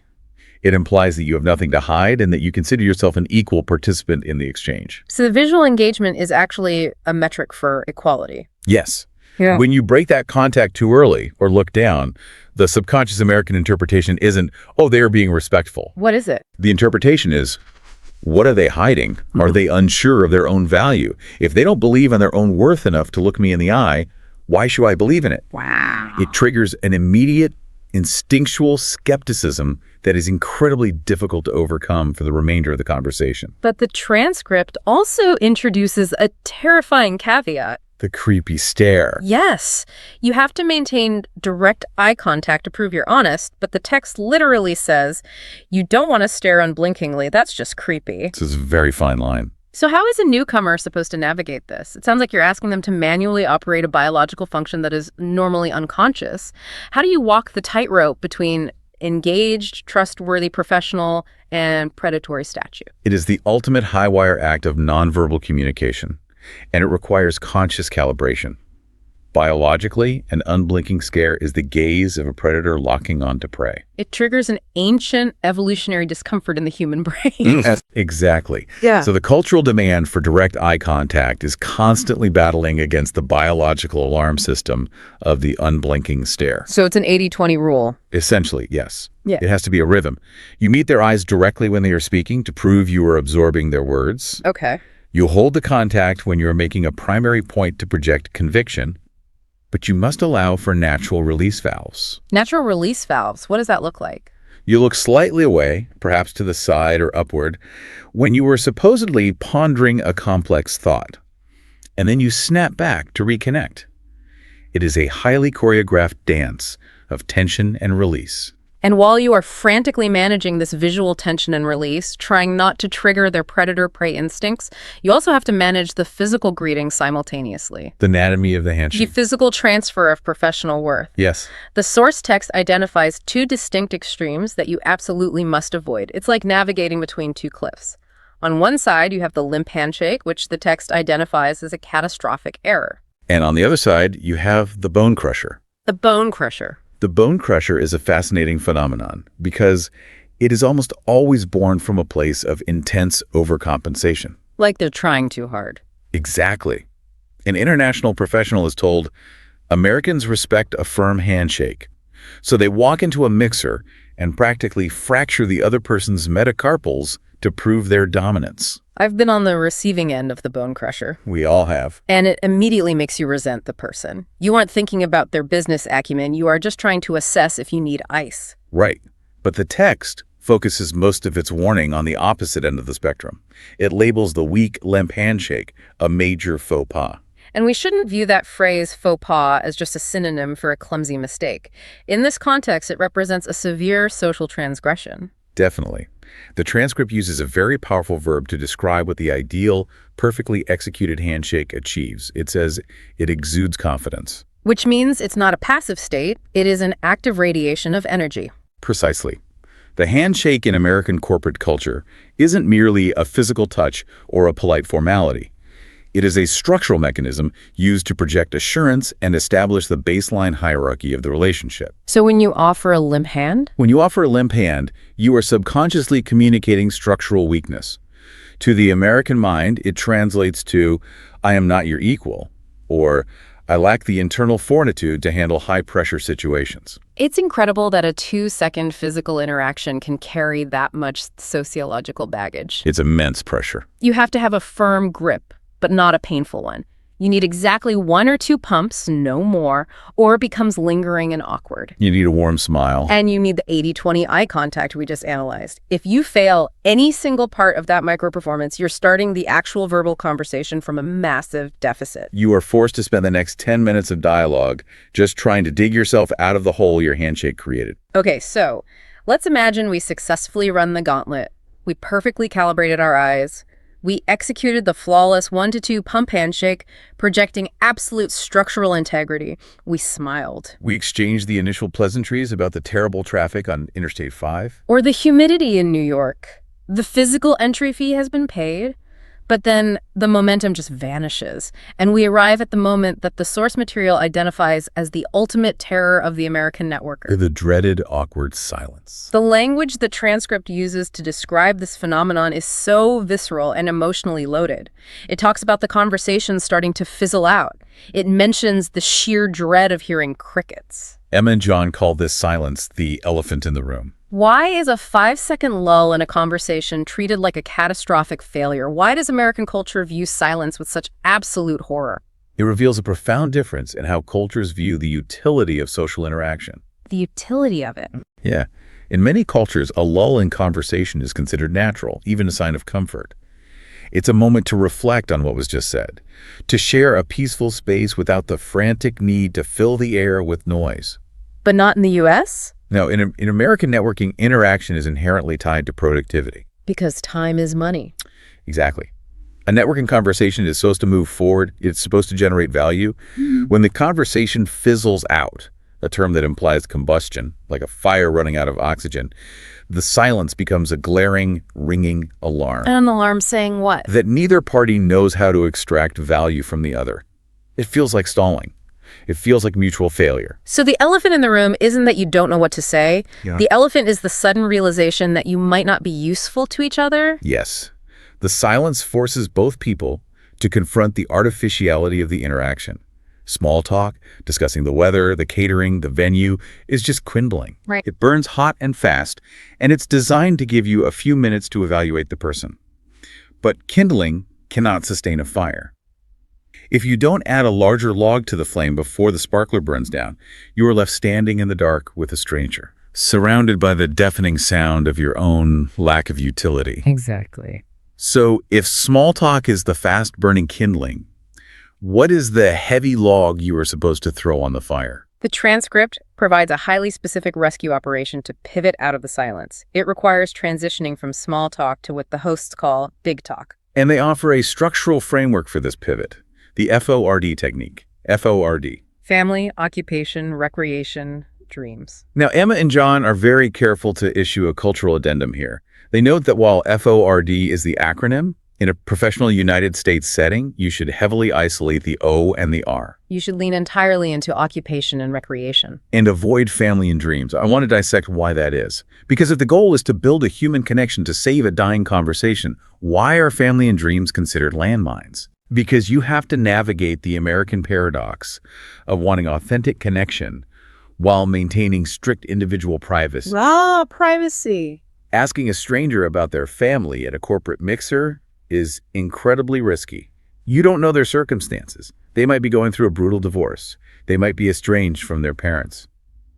It implies that you have nothing to hide and that you consider yourself an equal participant in the exchange. So the visual engagement is actually a metric for equality. Yes. Yeah. When you break that contact too early or look down, the subconscious American interpretation isn't, oh, they are being respectful. What is it? The interpretation is, what are they hiding? Are they unsure of their own value? If they don't believe in their own worth enough to look me in the eye, why should I believe in it? Wow. It triggers an immediate, instinctual skepticism that is incredibly difficult to overcome for the remainder of the conversation. But the transcript also introduces a terrifying caveat. The creepy stare. Yes, you have to maintain direct eye contact to prove you're honest, but the text literally says, you don't want to stare unblinkingly. That's just creepy. This is a very fine line. So how is a newcomer supposed to navigate this? It sounds like you're asking them to manually operate a biological function that is normally unconscious. How do you walk the tightrope between engaged, trustworthy professional and predatory statue? It is the ultimate high-wire act of nonverbal communication, and it requires conscious calibration. Biologically, an unblinking stare is the gaze of a predator locking onto prey. It triggers an ancient evolutionary discomfort in the human brain. Exactly. Yeah. So the cultural demand for direct eye contact is constantly battling against the biological alarm system of the unblinking stare. So it's an 80-20 rule. Essentially, yes. Yeah. It has to be a rhythm. You meet their eyes directly when they are speaking to prove you are absorbing their words. Okay. You hold the contact when you are making a primary point to project conviction, but you must allow for natural release valves. Natural release valves, what does that look like? You look slightly away, perhaps to the side or upward, when you were supposedly pondering a complex thought, and then you snap back to reconnect. It is a highly choreographed dance of tension and release. And while you are frantically managing this visual tension and release, trying not to trigger their predator-prey instincts, you also have to manage the physical greeting simultaneously. The anatomy of the The handshake. physical transfer of professional worth. Yes. The source text identifies two distinct extremes that you absolutely must avoid. It's like navigating between two cliffs. On one side, you have the limp handshake, which the text identifies as a catastrophic error. And on the other side, you have the bone crusher. The bone crusher. The bone crusher is a fascinating phenomenon because it is almost always born from a place of intense overcompensation. Like they're trying too hard. Exactly. An international professional is told, Americans respect a firm handshake. So they walk into a mixer and practically fracture the other person's metacarpals to prove their dominance. I've been on the receiving end of the bone crusher. We all have. And it immediately makes you resent the person. You aren't thinking about their business acumen. You are just trying to assess if you need ice. Right. But the text focuses most of its warning on the opposite end of the spectrum. It labels the weak, limp handshake a major faux pas. And we shouldn't view that phrase faux pas as just a synonym for a clumsy mistake. In this context, it represents a severe social transgression. Definitely. The transcript uses a very powerful verb to describe what the ideal, perfectly executed handshake achieves. It says it exudes confidence. Which means it's not a passive state, it is an active radiation of energy. Precisely. The handshake in American corporate culture isn't merely a physical touch or a polite formality. It is a structural mechanism used to project assurance and establish the baseline hierarchy of the relationship. So when you offer a limp hand? When you offer a limp hand, you are subconsciously communicating structural weakness. To the American mind, it translates to, I am not your equal, or I lack the internal fortitude to handle high-pressure situations. It's incredible that a 2-second physical interaction can carry that much sociological baggage. It's immense pressure. You have to have a firm grip, but not a painful one. You need exactly 1 or 2 pumps, no more, or it becomes lingering and awkward. You need a warm smile. And you need the 80-20 eye contact we just analyzed. If you fail any single part of that micro-performance, you're starting the actual verbal conversation from a massive deficit. You are forced to spend the next 10 minutes of dialogue just trying to dig yourself out of the hole your handshake created. Okay, so let's imagine we successfully run the gauntlet. We perfectly calibrated our eyes. We executed the flawless 1 to 2 pump handshake, projecting absolute structural integrity. We smiled. We exchanged the initial pleasantries about the terrible traffic on Interstate 5. Or the humidity in New York. The physical entry fee has been paid, but then the momentum just vanishes, and we arrive at the moment that the source material identifies as the ultimate terror of the American networker. The dreaded awkward silence. The language the transcript uses to describe this phenomenon is so visceral and emotionally loaded. It talks about the conversation starting to fizzle out. It mentions the sheer dread of hearing crickets. Emma and John call this silence the elephant in the room. Why is a 5-second lull in a conversation treated like a catastrophic failure? Why does American culture view silence with such absolute horror? It reveals a profound difference in how cultures view the utility of social interaction. The utility of it. Yeah. In many cultures, a lull in conversation is considered natural, even a sign of comfort. It's a moment to reflect on what was just said, to share a peaceful space without the frantic need to fill the air with noise. But not in the U.S.? Now, in American networking, interaction is inherently tied to productivity. Because time is money. Exactly. A networking conversation is supposed to move forward. It's supposed to generate value. When the conversation fizzles out, a term that implies combustion, like a fire running out of oxygen, the silence becomes a glaring, ringing alarm. An alarm saying what? That neither party knows how to extract value from the other. It feels like stalling. It feels like mutual failure. So the elephant in the room isn't that you don't know what to say. Yeah. The elephant is the sudden realization that you might not be useful to each other. Yes. The silence forces both people to confront the artificiality of the interaction. Small talk, discussing the weather, the catering, the venue, is just kindling. Right. It burns hot and fast, and it's designed to give you a few minutes to evaluate the person. But kindling cannot sustain a fire. If you don't add a larger log to the flame before the sparkler burns down, you are left standing in the dark with a stranger, surrounded by the deafening sound of your own lack of utility. Exactly. So if small talk is the fast-burning kindling, what is the heavy log you are supposed to throw on the fire? The transcript provides a highly specific rescue operation to pivot out of the silence. It requires transitioning from small talk to what the hosts call big talk. And they offer a structural framework for this pivot. The FORD technique. FORD. Family, occupation, recreation, dreams. Now, Emma and John are very careful to issue a cultural addendum here. They note that while FORD is the acronym, in a professional United States setting, you should heavily isolate the O and the R. You should lean entirely into occupation and recreation. And avoid family and dreams. I want to dissect why that is. Because if the goal is to build a human connection to save a dying conversation, why are family and dreams considered landmines? Because you have to navigate the American paradox of wanting authentic connection while maintaining strict individual privacy. Ah, privacy. Asking a stranger about their family at a corporate mixer is incredibly risky. You don't know their circumstances. They might be going through a brutal divorce. They might be estranged from their parents.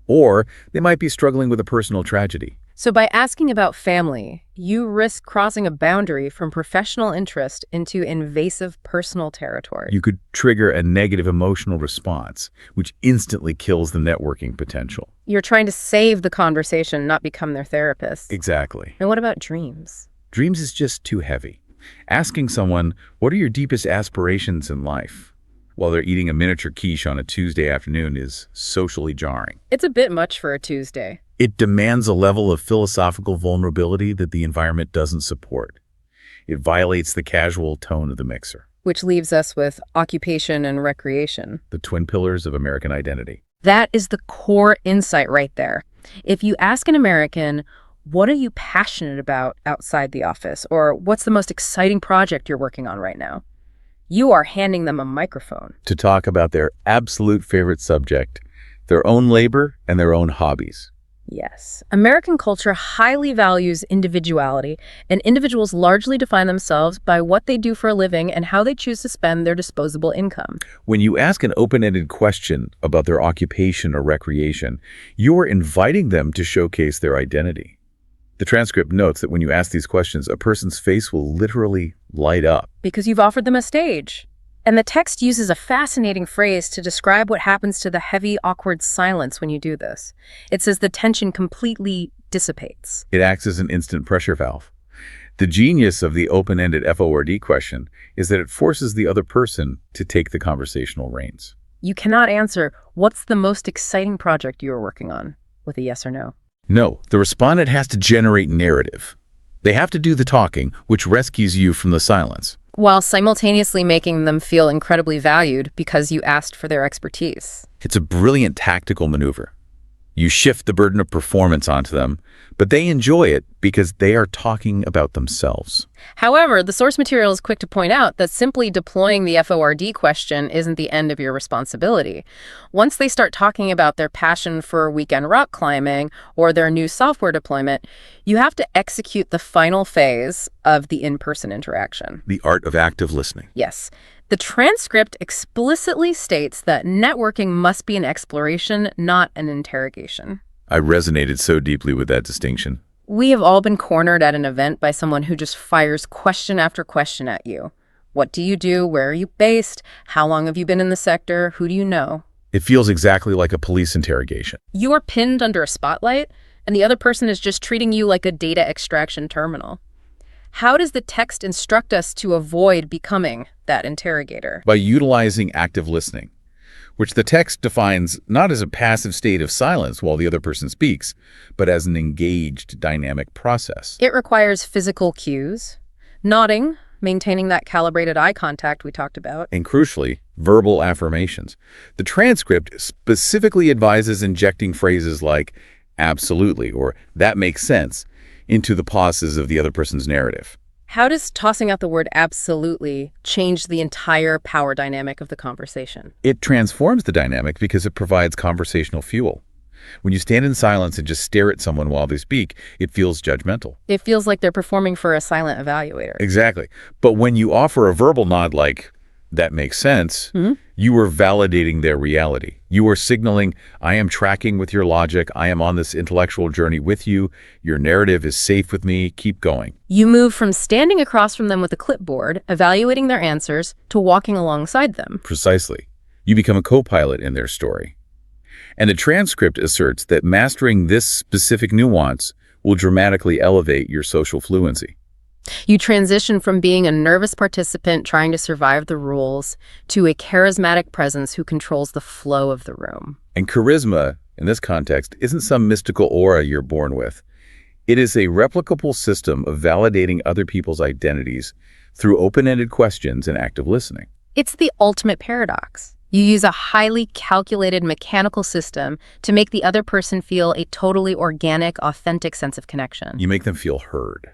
Or they might be struggling with a personal tragedy. So by asking about family, you risk crossing a boundary from professional interest into invasive personal territory. You could trigger a negative emotional response, which instantly kills the networking potential. You're trying to save the conversation, not become their therapist. Exactly. And what about dreams? Dreams is just too heavy. Asking someone, what are your deepest aspirations in life, while they're eating a miniature quiche on a Tuesday afternoon is socially jarring. It's a bit much for a Tuesday. It demands a level of philosophical vulnerability that the environment doesn't support. It violates the casual tone of the mixer. Which leaves us with occupation and recreation. The twin pillars of American identity. That is the core insight right there. If you ask an American, what are you passionate about outside the office? Or what's the most exciting project you're working on right now? You are handing them a microphone. To talk about their absolute favorite subject, their own labor and their own hobbies. Yes. American culture highly values individuality, and individuals largely define themselves by what they do for a living and how they choose to spend their disposable income. When you ask an open-ended question about their occupation or recreation, you're inviting them to showcase their identity. The transcript notes that when you ask these questions, a person's face will literally light up. Because you've offered them a stage. And the text uses a fascinating phrase to describe what happens to the heavy, awkward silence when you do this. It says the tension completely dissipates. It acts as an instant pressure valve. The genius of the open-ended FORD question is that it forces the other person to take the conversational reins. You cannot answer, what's the most exciting project you are working on, with a yes or no. No, the respondent has to generate narrative. They have to do the talking, which rescues you from the silence. While simultaneously making them feel incredibly valued because you asked for their expertise. It's a brilliant tactical maneuver. You shift the burden of performance onto them, but they enjoy it because they are talking about themselves. However, the source material is quick to point out that simply deploying the FORD question isn't the end of your responsibility. Once they start talking about their passion for weekend rock climbing or their new software deployment, you have to execute the final phase of the in-person interaction. The art of active listening. Yes. The transcript explicitly states that networking must be an exploration, not an interrogation. I resonated so deeply with that distinction. We have all been cornered at an event by someone who just fires question after question at you. What do you do? Where are you based? How long have you been in the sector? Who do you know? It feels exactly like a police interrogation. You are pinned under a spotlight, and the other person is just treating you like a data extraction terminal. How does the text instruct us to avoid becoming that interrogator? By utilizing active listening, which the text defines not as a passive state of silence while the other person speaks, but as an engaged dynamic process. It requires physical cues, nodding, maintaining that calibrated eye contact we talked about. And crucially, verbal affirmations. The transcript specifically advises injecting phrases like absolutely or that makes sense into the pauses of the other person's narrative. How does tossing out the word absolutely change the entire power dynamic of the conversation? It transforms the dynamic because it provides conversational fuel. When you stand in silence and just stare at someone while they speak, it feels judgmental. It feels like they're performing for a silent evaluator. Exactly. But when you offer a verbal nod like, that makes sense, you are validating their reality. You are signaling, I am tracking with your logic. I am on this intellectual journey with you. Your narrative is safe with me. Keep going. You move from standing across from them with a clipboard, evaluating their answers, to walking alongside them. Precisely. You become a co-pilot in their story. And the transcript asserts that mastering this specific nuance will dramatically elevate your social fluency. You transition from being a nervous participant trying to survive the rules to a charismatic presence who controls the flow of the room. And charisma, in this context, isn't some mystical aura you're born with. It is a replicable system of validating other people's identities through open-ended questions and active listening. It's the ultimate paradox. You use a highly calculated mechanical system to make the other person feel a totally organic, authentic sense of connection. You make them feel heard,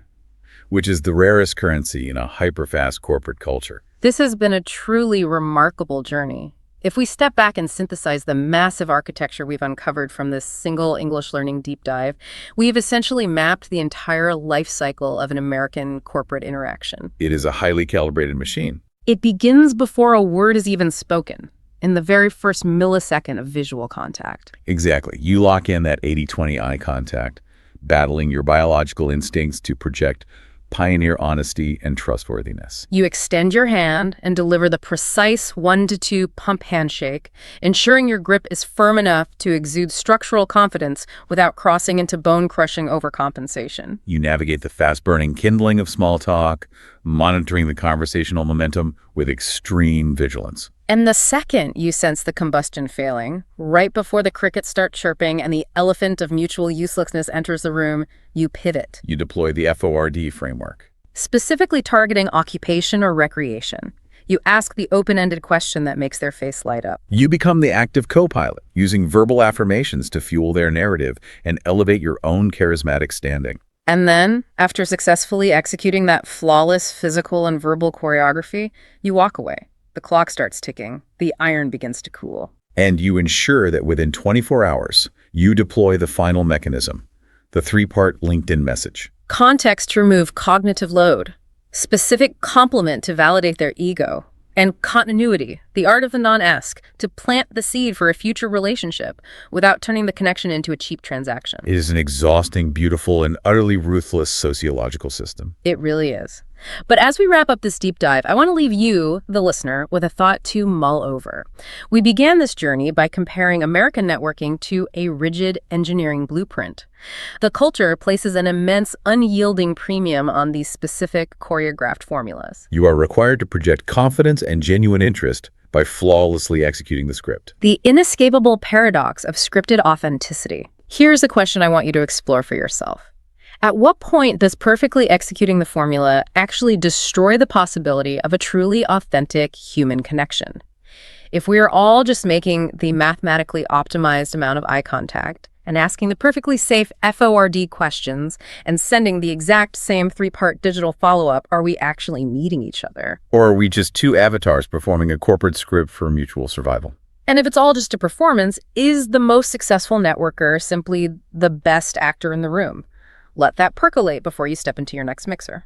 which is the rarest currency in a hyper-fast corporate culture. This has been a truly remarkable journey. If we step back and synthesize the massive architecture we've uncovered from this single English learning deep dive, we've essentially mapped the entire life cycle of an American corporate interaction. It is a highly calibrated machine. It begins before a word is even spoken, in the very first millisecond of visual contact. Exactly. You lock in that 80-20 eye contact, battling your biological instincts to project pioneer honesty and trustworthiness. You extend your hand and deliver the precise 1-to-2 pump handshake, ensuring your grip is firm enough to exude structural confidence without crossing into bone-crushing overcompensation. You navigate the fast-burning kindling of small talk, monitoring the conversational momentum with extreme vigilance. And the second you sense the combustion failing, right before the crickets start chirping and the elephant of mutual uselessness enters the room, you pivot. You deploy the FORD framework. Specifically targeting occupation or recreation. You ask the open-ended question that makes their face light up. You become the active co-pilot, using verbal affirmations to fuel their narrative and elevate your own charismatic standing. And then, after successfully executing that flawless physical and verbal choreography, you walk away. The clock starts ticking. The iron begins to cool. And you ensure that within 24 hours, you deploy the final mechanism, the 3-part LinkedIn message. Context to remove cognitive load. Specific compliment to validate their ego. And continuity, the art of the non-esque, to plant the seed for a future relationship without turning the connection into a cheap transaction. It is an exhausting, beautiful, and utterly ruthless sociological system. It really is. But as we wrap up this deep dive, I want to leave you, the listener, with a thought to mull over. We began this journey by comparing American networking to a rigid engineering blueprint. The culture places an immense, unyielding premium on these specific choreographed formulas. You are required to project confidence and genuine interest by flawlessly executing the script. The inescapable paradox of scripted authenticity. Here's a question I want you to explore for yourself. At what point does perfectly executing the formula actually destroy the possibility of a truly authentic human connection? If we are all just making the mathematically optimized amount of eye contact and asking the perfectly safe FORD questions and sending the exact same 3-part digital follow-up, are we actually meeting each other? Or are we just two avatars performing a corporate script for mutual survival? And if it's all just a performance, is the most successful networker simply the best actor in the room? Let that percolate before you step into your next mixer.